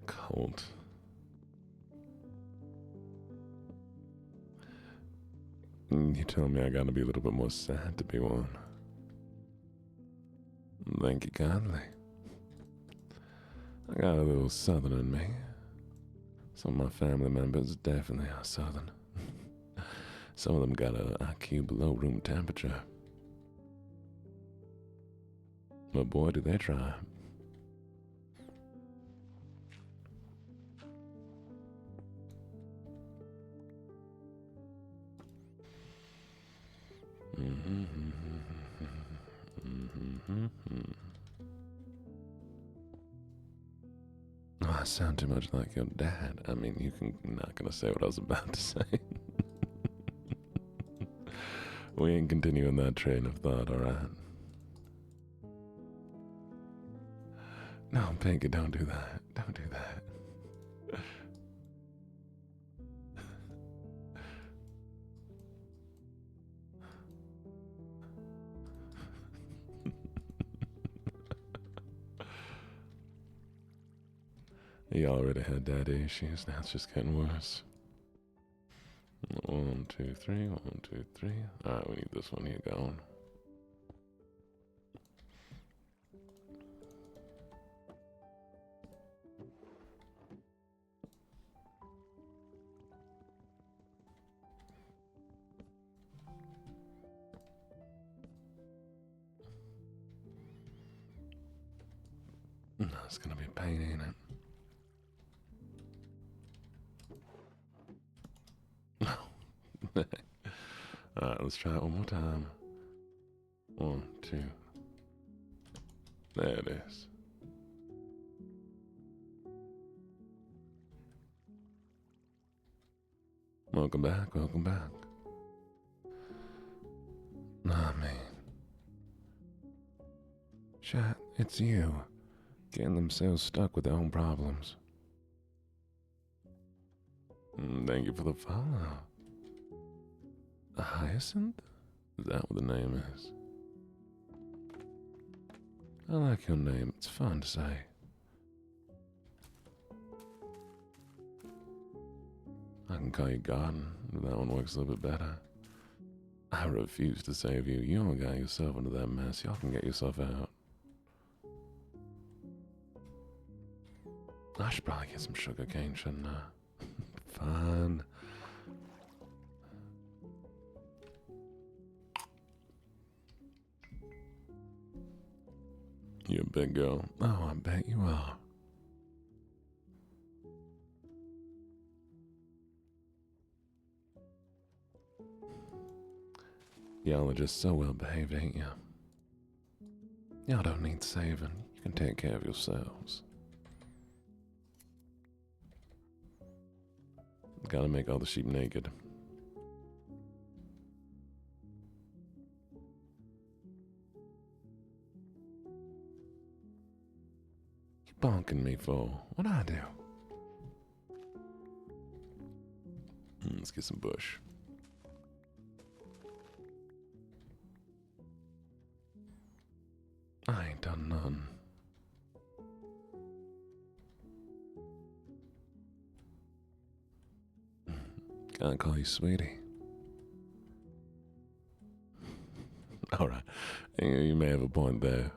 Cold. You tell me I gotta be a little bit more sad to be one. Thank you kindly. I got a little southern in me. Some of my family members definitely are southern. Some of them got an IQ below room temperature. But boy, do they try. Oh, I sound too much like your dad. I mean, you're not gonna say what I was about to say. We ain't continuing that train of thought, alright? No, Pinky, don't do that. Don't do that. You already had daddy issues, now it's just getting worse. 1, 2, 3, 1, 2, 3. Alright, we need this one here going. It's gonna be a pain, ain't it? Alright, let's try it one more time. 1, 2. There it is. Welcome back, welcome back. Nah, man. Chat, it's you. Getting themselves stuck with their own problems. Thank you for the follow. A hyacinth? Is that what the name is? I like your name. It's fun to say. I can call you Garden, if that one works a little bit better. I refuse to save you. You don't got yourself into that mess. Y'all can get yourself out. I should probably get some sugar cane, shouldn't I? Fine. You a big girl. Oh, I bet you are. Y'all are just so well behaved, ain't ya? Y'all don't need saving. You can take care of yourselves. Gotta make all the sheep naked. You bonking me for? What'd I do? Let's get some bush. I ain't done none. Can't call you sweetie. Alright, you may have a point there.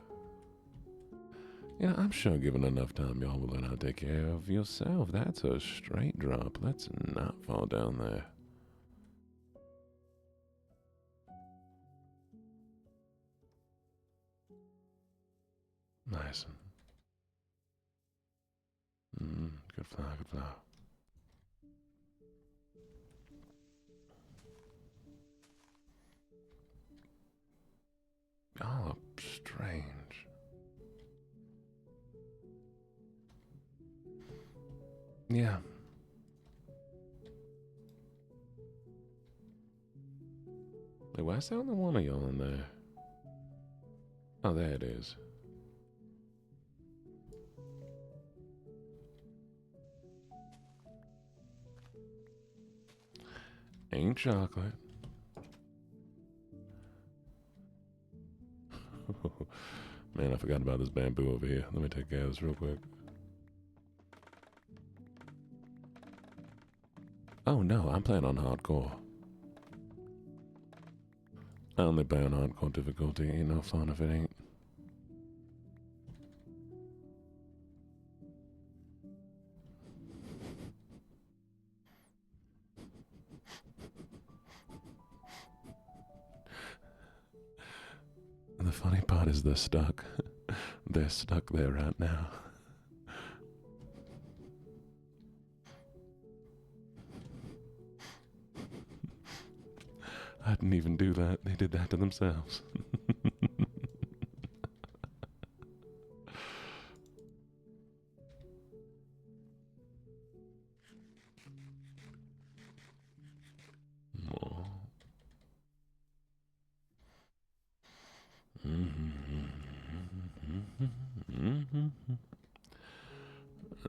You know, I'm sure given enough time, y'all will learn how to take care of yourself. That's a straight drop. Let's not fall down there. Nice. Good flower, good flower. Oh, strange. Yeah. Wait, why is there only one of y'all in there? Oh, there it is. Ain't chocolate. Man, I forgot about this bamboo over here. Let me take care of this real quick. Oh no, I'm playing on hardcore. I only play on hardcore difficulty. Ain't no fun if it ain't. The funny part is they're stuck. They're stuck there right now. I didn't even do that. They did that to themselves.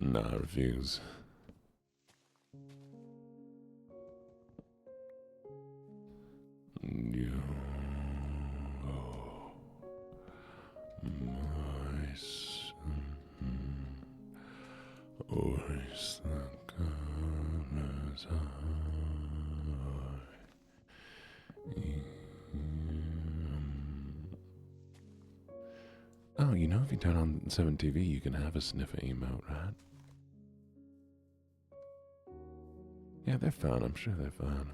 No, I refuse. You are my son, always the colors Oh, you know if you turn on 7TV, you can have a sniffer emote, right? Yeah, they're fun. I'm sure they're fun.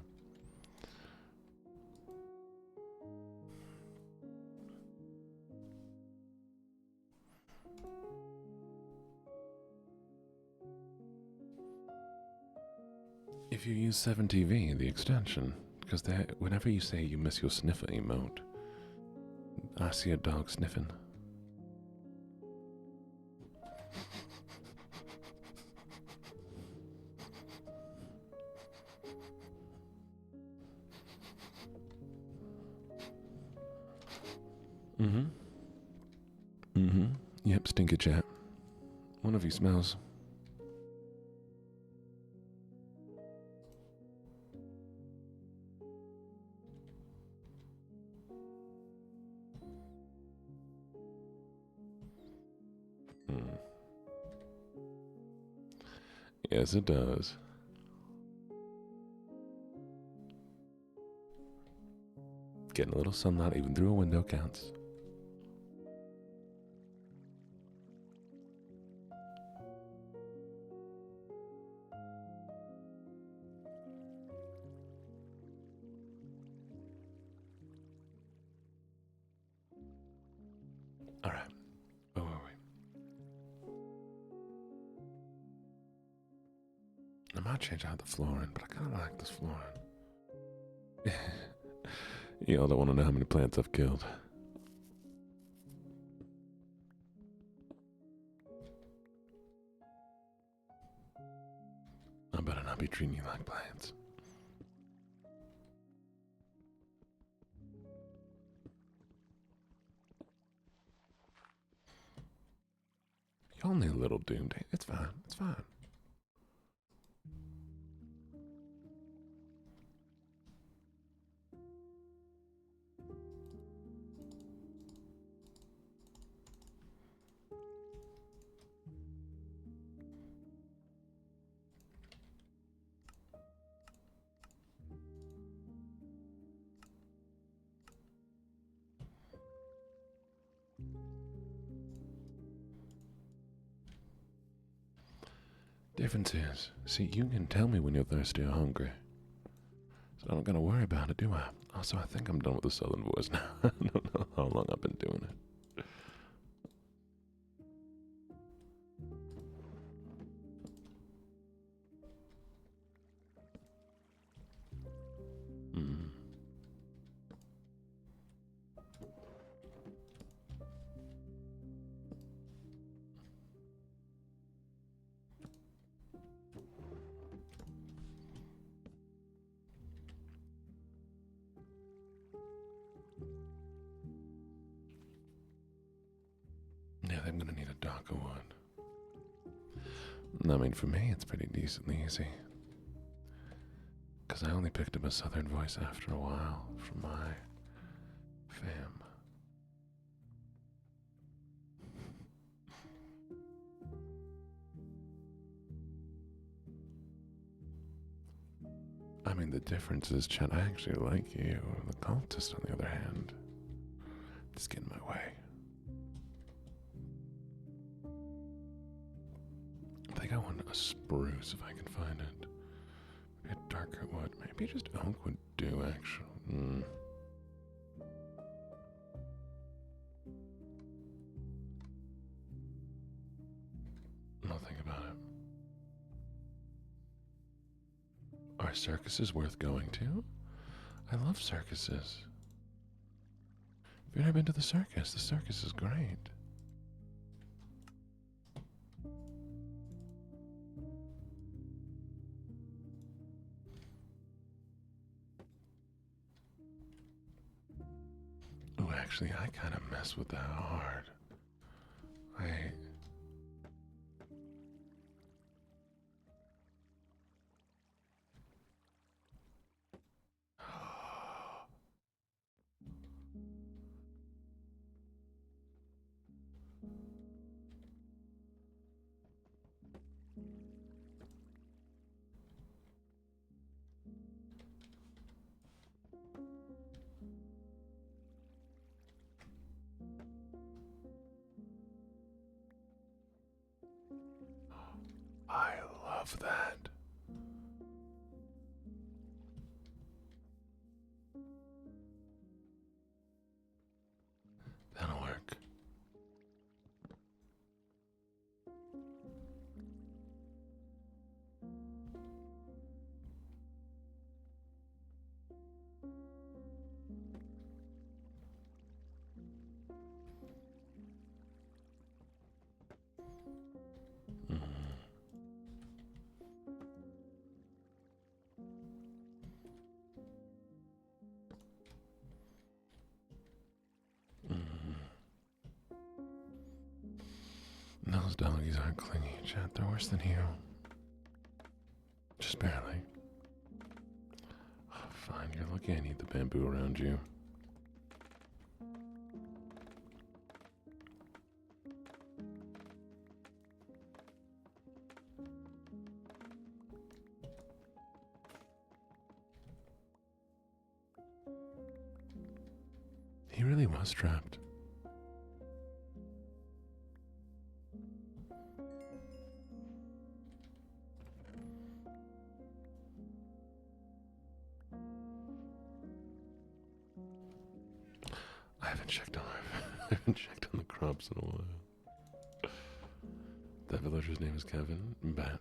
If you use 7TV, the extension, because whenever you say you miss your sniffer emote, I see a dog sniffing. Yep, stinky chat. One of you smells. Yes, it does. Getting a little sunlight even through a window counts. All right. Where were we? I might change out the flooring, but I kind of like this flooring. Y'all don't want to know how many plants I've killed. I better not be treating you like plants. You're only a little doomed. It's fine. It's fine. Difference is, see, you can tell me when you're thirsty or hungry. So I don't gotta worry about it, do I? Also, I think I'm done with the southern voice now. I don't know how long I've been doing it. Yeah, I'm gonna need a darker one. I mean, for me, it's pretty decently easy. Because I only picked up a southern voice after a while from my fam. I mean, the difference is, Chet, I actually like you. The cultist, on the other hand, just get in my way. I think I want a spruce if I can find it. Maybe a darker wood. Maybe just oak would do, actually. I'll think about it. Are circuses worth going to? I love circuses. Have you ever been to the circus? The circus is great. Oh, actually, I kind of mess with that hard. I love that. That'll work. Those doggies aren't clingy, Chet. They're worse than you. Just barely. Oh, fine, you're lucky I need the bamboo around you. He really was trapped. I haven't checked on the crops in a while. That villager's name is Kevin. Bet.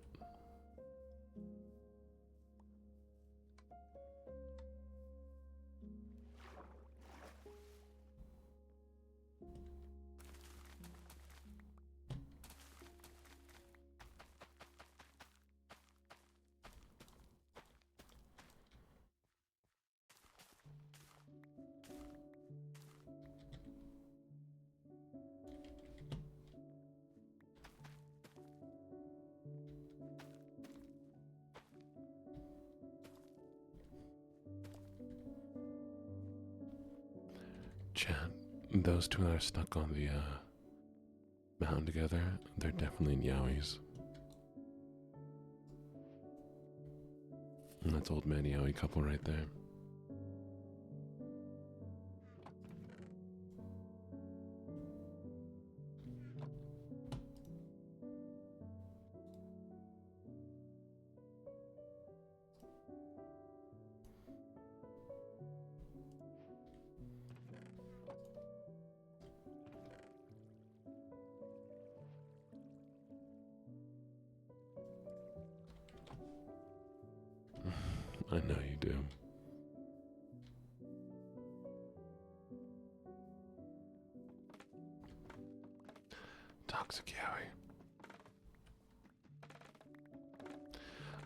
Chat, those two that are stuck on the mountain together, they're definitely Yowies. And that's old man Yowie couple right there. I know you do. Toxic Yowie.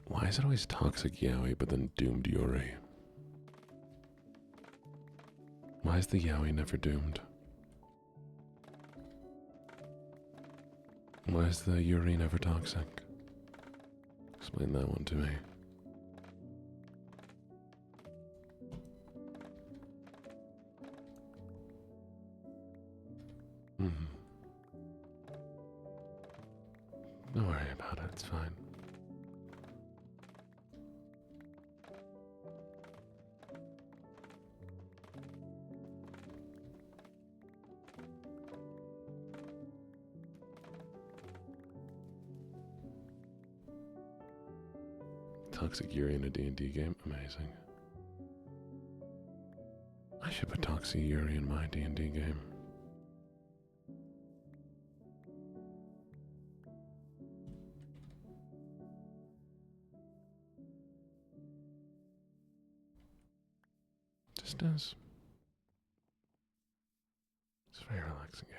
Why is it always Toxic Yowie but then Doomed Yuri? Why is the Yowie never doomed? Why is the Yuri never toxic? Explain that one to me. Don't worry about it, it's fine. Toxic Yuri in a D&D game? Amazing. I should put Toxic Yuri in my D&D game. Just does. It's a very relaxing game.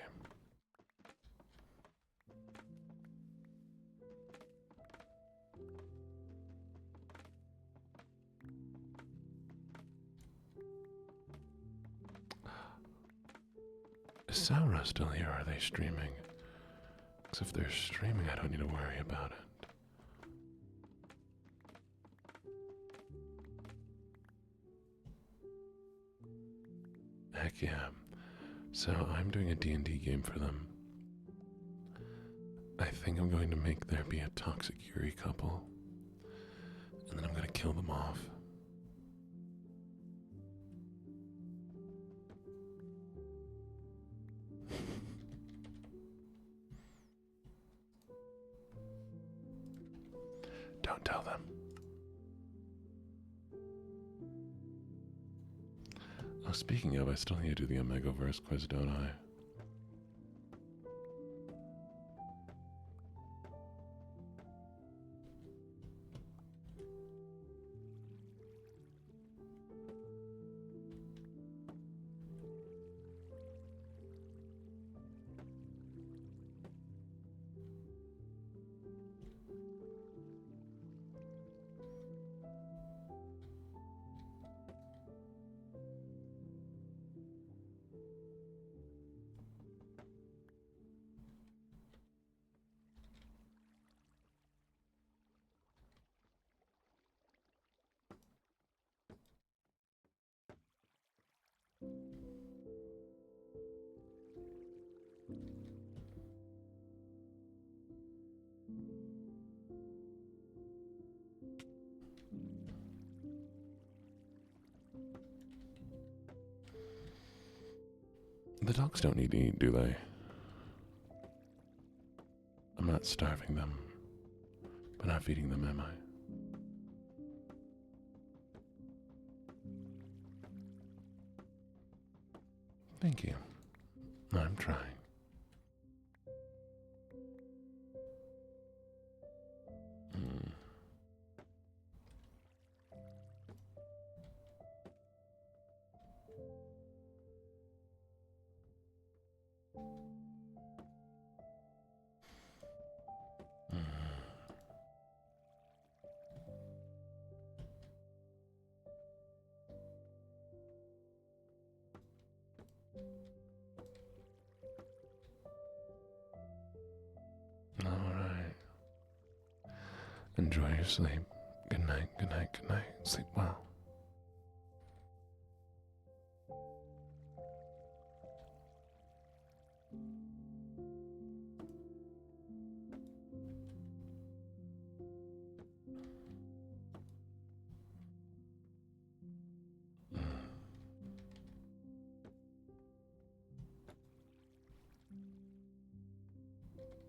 Is Saura still here? Are they streaming? Because if they're streaming, I don't need to worry about it. Heck yeah. So I'm doing a D&D game for them. I think I'm going to make there be a Toxic Yuri couple. And then I'm going to kill them off. Don't tell them. Oh, speaking of, I still need to do the Omegaverse quiz, don't I? The dogs don't need to eat, do they? I'm not starving them, but not feeding them, am I? Thank you. I'm trying. All right. Enjoy your sleep. Good night, good night, good night. Sleep well.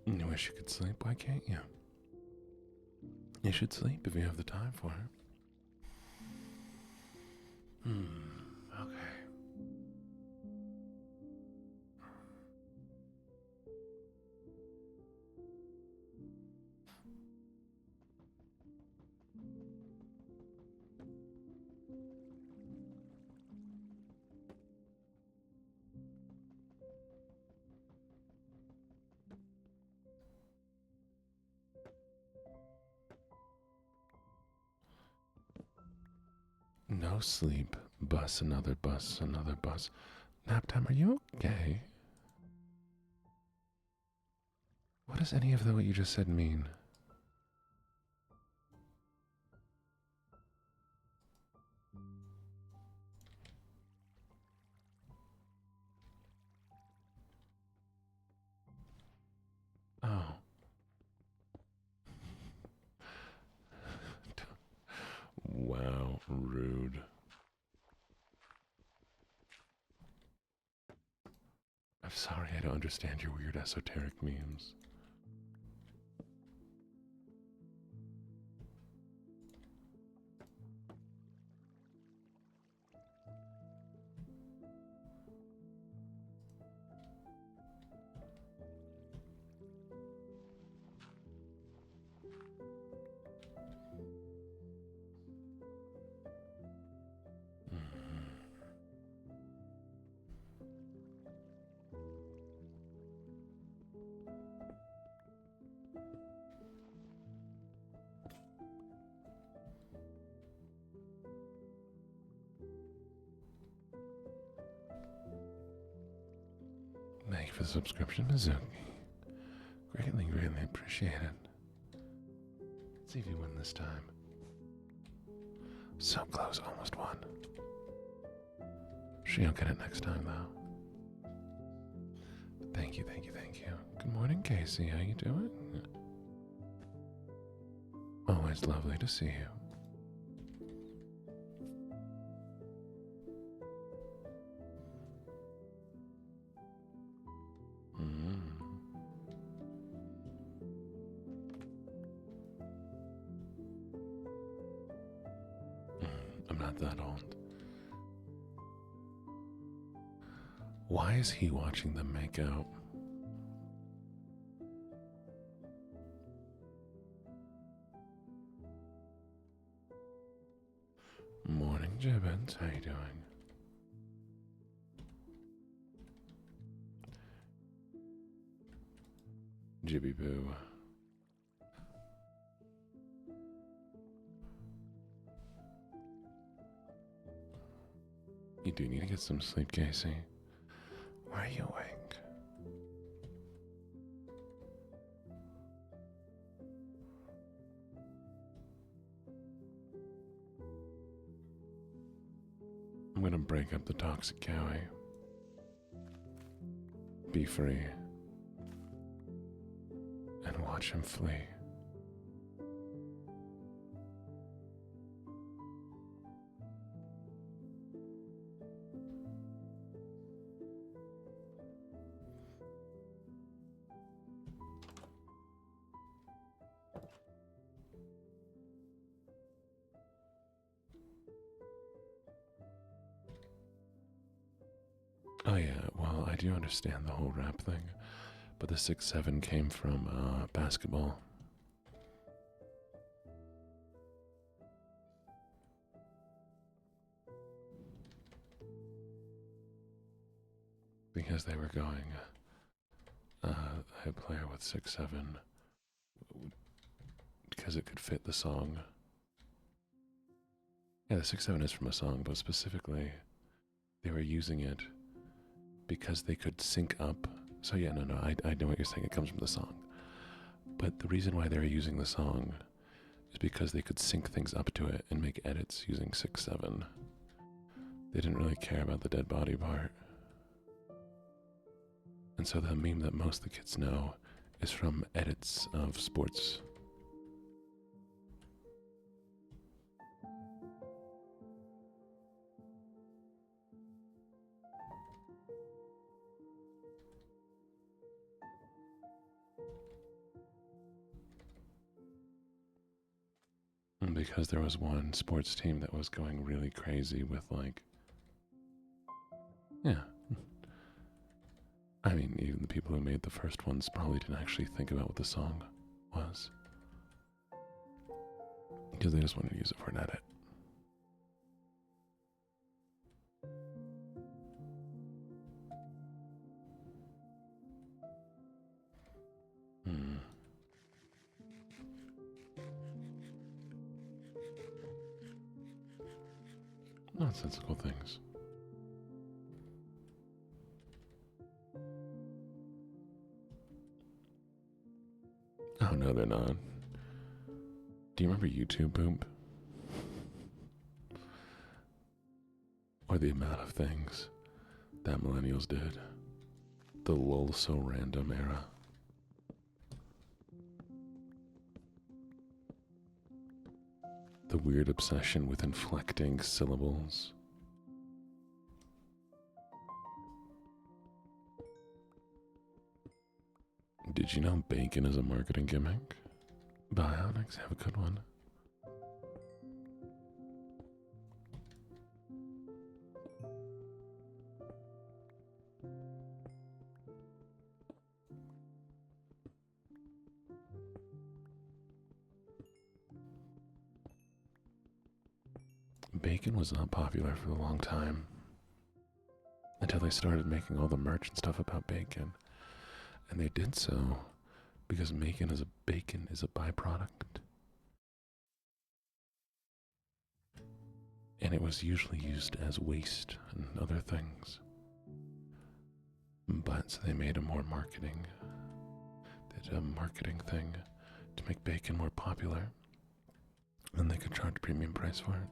You wish you could sleep? Why can't you? You should sleep if you have the time for it. Okay. No sleep. Bus, another bus, another bus. Nap time, are you okay? What does any of what you just said mean? Oh. sorry, I don't understand your weird esoteric memes. Thank you for the subscription, Mizuki. Greatly, greatly appreciated. Let's see if you win this time. So close, almost won. She'll get it next time, though. Thank you, thank you, thank you. Good morning, Casey. How you doing? Always lovely to see you. I'm not that old. Why is he watching them make out? Morning, Gibbons. How you doing? Jibby Boo. You do need to get some sleep, Casey. Why are you awake? I'm gonna break up the toxic cowie. Be free. And watch him flee. Oh yeah, well, I do understand the whole rap thing, but the 6'7" came from basketball. Because they were going, a player with 6'7", because it could fit the song. Yeah, the 6'7" is from a song, but specifically, they were using it because they could sync up. So yeah, no, I know what you're saying. It comes from the song. But the reason why they were using the song is because they could sync things up to it and make edits using 6'7". They didn't really care about the dead body part. And so the meme that most of the kids know is from edits of sports. Because there was one sports team that was going really crazy with, like, yeah. I mean, even the people who made the first ones probably didn't actually think about what the song was. Because they just wanted to use it for an edit. Nonsensical things. Oh no, they're not. Do you remember YouTube Boom? Or the amount of things that millennials did? The lol so random era. The weird obsession with inflecting syllables. Did you know bacon is a marketing gimmick? Bionics have a good one. Bacon was not popular for a long time until they started making all the merch and stuff about bacon. And they did so because bacon is a byproduct. And it was usually used as waste and other things. But so they made a more marketing, they did a marketing thing to make bacon more popular. And they could charge a premium price for it.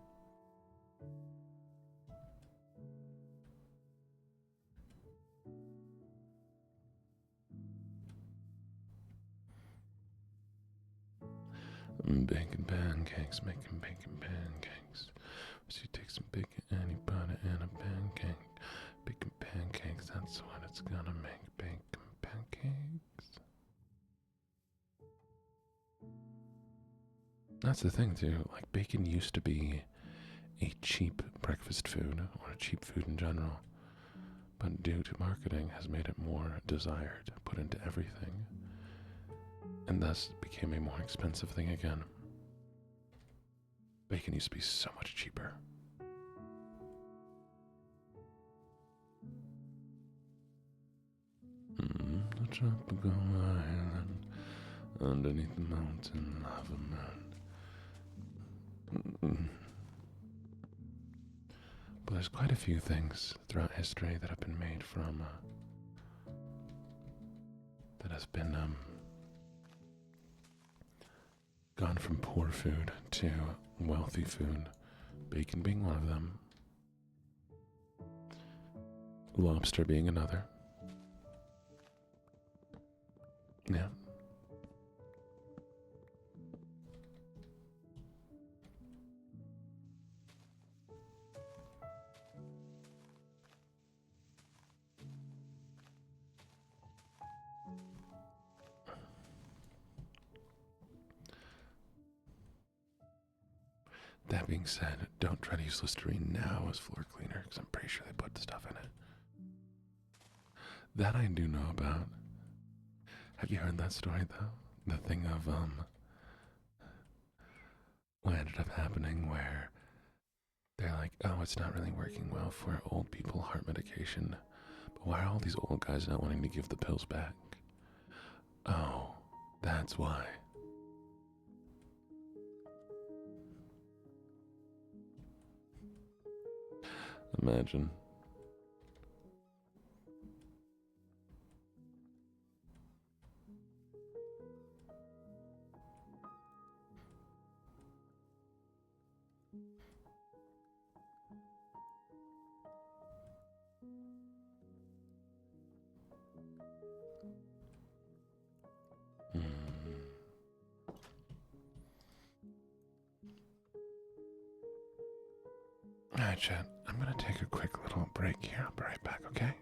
Bacon pancakes, making bacon pancakes. So you take some bacon and you put it in a pancake. Bacon pancakes, that's what it's gonna make. Bacon pancakes. That's the thing too, like bacon used to be a cheap breakfast food, or a cheap food in general. But due to marketing has made it more desired, put into everything. And thus became a more expensive thing again. Bacon used to be so much cheaper. A tropical island underneath the mountain lava man. But there's quite a few things throughout history that have been made from that has been gone from poor food to wealthy food, bacon being one of them, lobster being another. Yeah. That being said, don't try to use Listerine now as floor cleaner, because I'm pretty sure they put the stuff in it. That I do know about. Have you heard that story, though? The thing of, what ended up happening where they're like, oh, it's not really working well for old people heart medication. But why are all these old guys not wanting to give the pills back? Oh, that's why. Imagine. Alright, chat. I'm gonna take a quick little break here. I'll be right back, okay?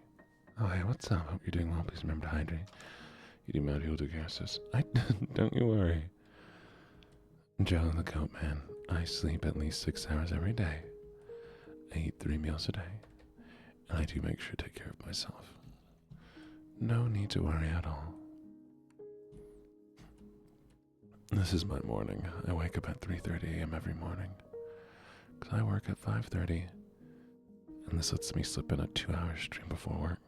Oh, hey, what's up? Hope you're doing well. Please remember to hydrate. You do he'll do gases. Don't you worry. Joe the goat man. I sleep at least 6 hours every day. I eat 3 meals a day. And I do make sure to take care of myself. No need to worry at all. This is my morning. I wake up at 3:30 a.m. every morning. Because I work at 5:30. And this lets me slip in a 2-hour stream before work.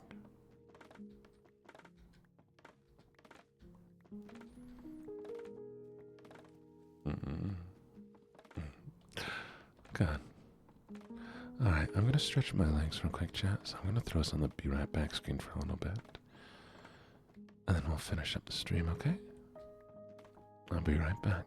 God. Alright, I'm going to stretch my legs real quick, chat. So I'm going to throw us on the be right back screen for a little bit. And then we'll finish up the stream, okay? I'll be right back.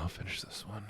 I'll finish this one.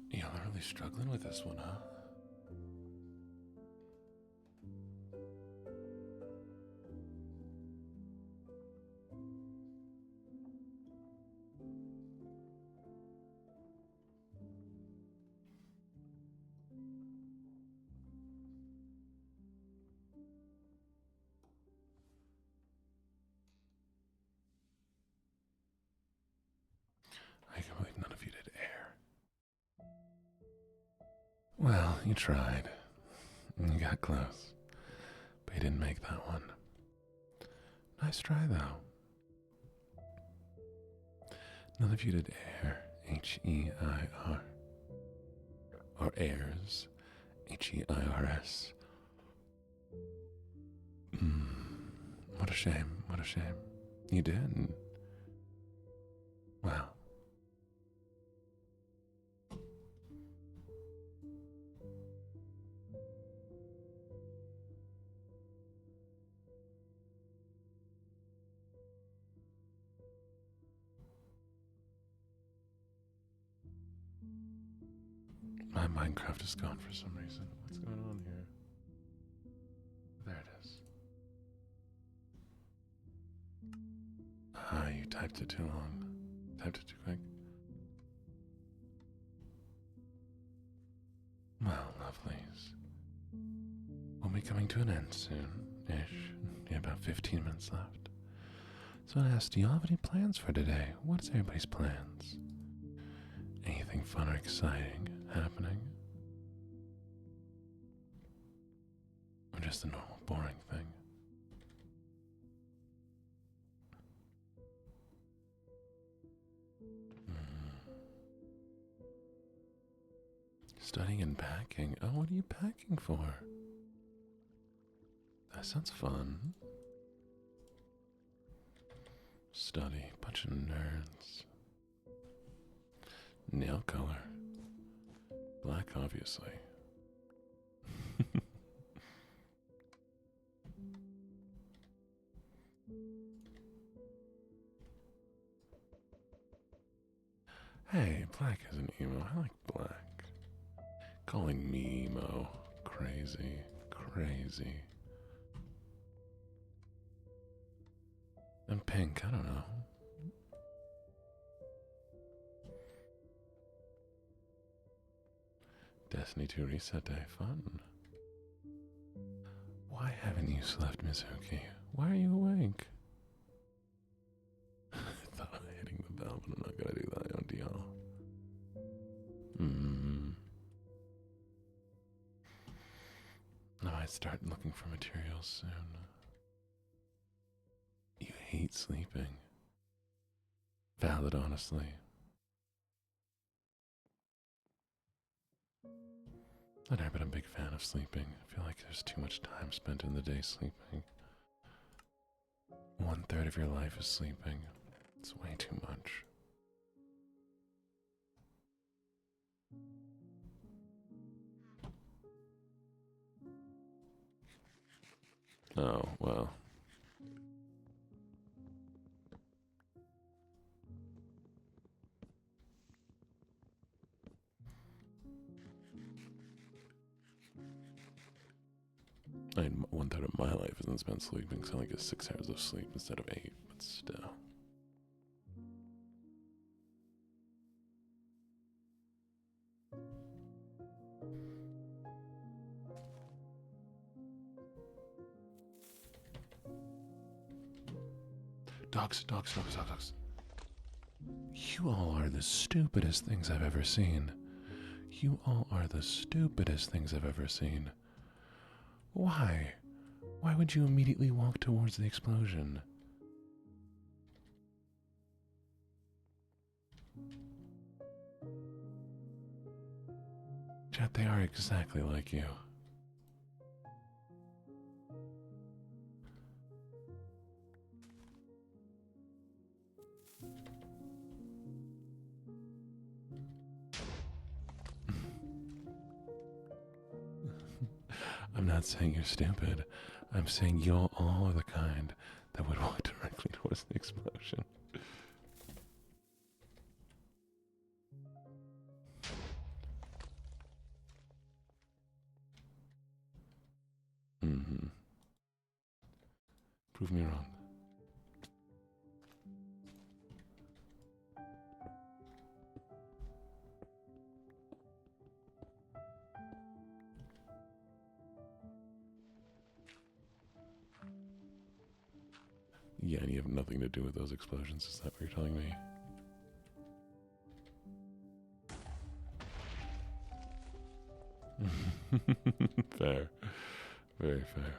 Y'all are really struggling with this one, huh? I can't believe none of you did air. Well, you tried. You got close. But you didn't make that one. Nice try, though. None of you did air. H-E-I-R. Or airs. H-E-I-R-S. What a shame. What a shame. You did. Wow. My Minecraft is gone for some reason. What's going on here? There it is. Ah, you typed it too long. Typed it too quick. Well, lovelies. We'll be coming to an end soon-ish. Yeah, about 15 minutes left. So I asked, do y'all have any plans for today? What's everybody's plans? Anything fun or exciting happening? Or just a normal, boring thing? Studying and packing. Oh, what are you packing for? That sounds fun. Study. Bunch of nerds. Nail color. Black, obviously. Hey, black isn't emo. I like black. Calling me emo. Crazy. Crazy. And pink, I don't know. Destiny 2 reset day, fun. Why haven't you slept, Mizuki? Why are you awake? I thought I was hitting the bell, but I'm not gonna do that, don't y'all? I might start looking for materials soon. You hate sleeping. Valid, honestly. Not ever been a big fan of sleeping. I feel like there's too much time spent in the day sleeping. 1/3 of your life is sleeping. It's way too much. Oh, well. I mean, 1/3 of my life isn't spent sleeping, so I only get 6 hours of sleep instead of 8, but still. Dogs. You all are the stupidest things I've ever seen. You all are the stupidest things I've ever seen. Why? Why would you immediately walk towards the explosion? Chat, they are exactly like you. I'm not saying you're stupid. I'm saying you all are the kind that would walk directly towards the explosion. Mm-hmm. Prove me wrong. Yeah, and you have nothing to do with those explosions, is that what you're telling me? Fair. Very fair.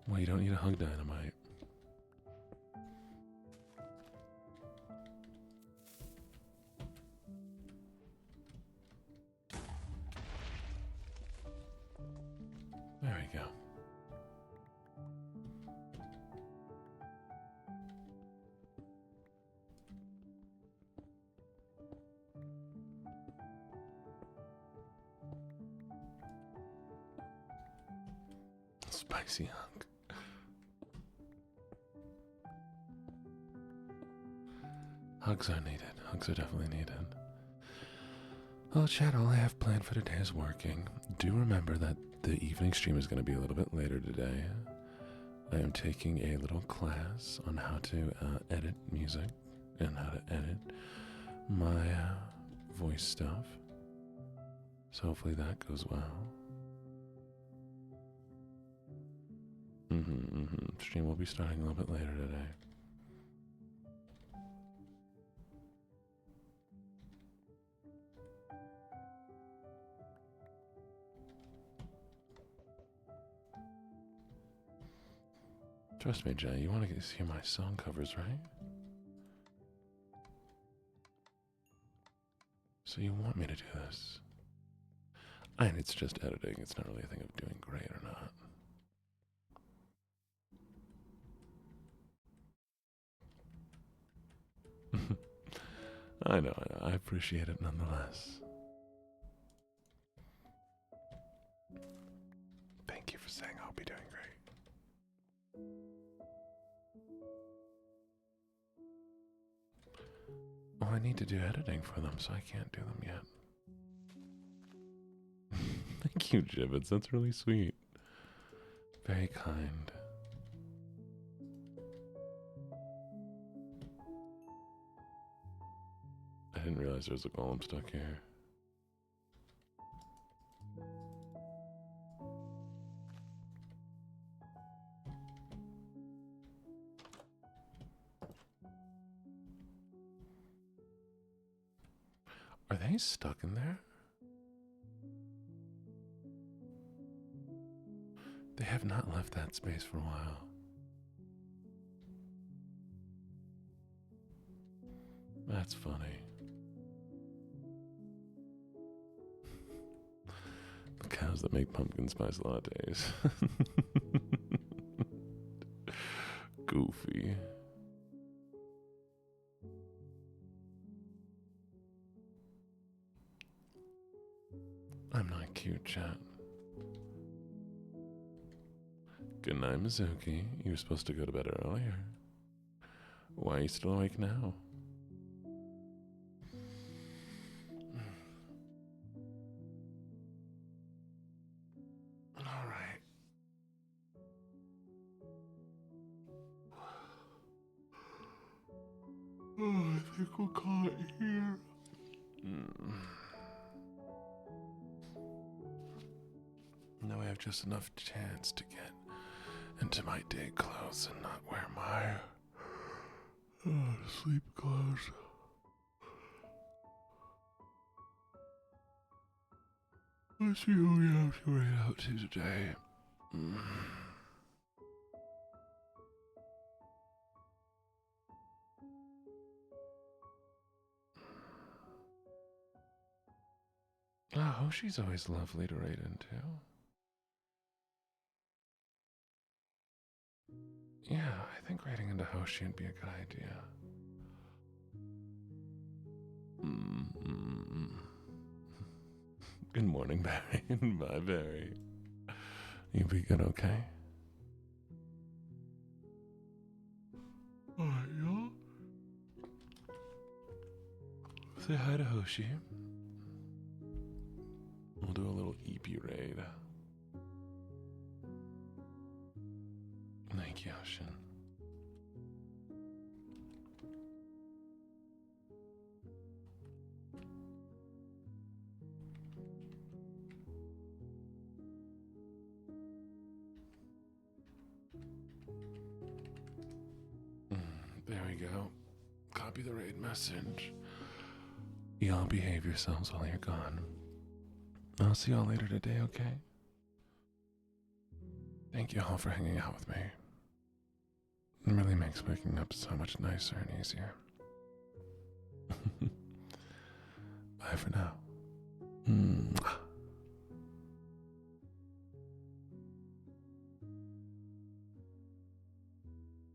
Well, you don't need a hug dynamite. There we go. Spicy hug. Hugs are needed. Hugs are definitely needed. Well, chat, all I have planned for today is working. Do remember that the evening stream is going to be a little bit later today. I am taking a little class on how to edit music and how to edit my voice stuff. So hopefully that goes well. Stream will be starting a little bit later today. Trust me, Jay, you want to hear my song covers, right? So you want me to do this. And it's just editing. It's not really a thing of doing great or not. I know. I appreciate it nonetheless. Thank you for saying I'll be doing great. Well, I need to do editing for them, so I can't do them yet. Thank you, Gibbets. That's really sweet. Very kind. I didn't realize there was a golem stuck here. Are they stuck in there? They have not left that space for a while. That's funny. The cows that make pumpkin spice lattes. Goofy. cute chat. Good night, Mizuki. You were supposed to go to bed earlier. Why are you still awake now? Alright. Oh, I think we'll call it here. Now I have just enough chance to get into my day clothes and not wear my sleep clothes. Let's see who we have to read out to today. Oh, she's always lovely to read into. Yeah, I think raiding into Hoshi would be a good idea. Good morning, Barry. Bye, Barry. You be good, okay? Alright, y'all. Say hi to Hoshi. We'll do a little EP raid. Thank you, Hoshin. There we go. Copy the raid message. Y'all behave yourselves while you're gone. I'll see y'all later today, okay? Thank you all for hanging out with me. It really makes waking up so much nicer and easier. Bye for now.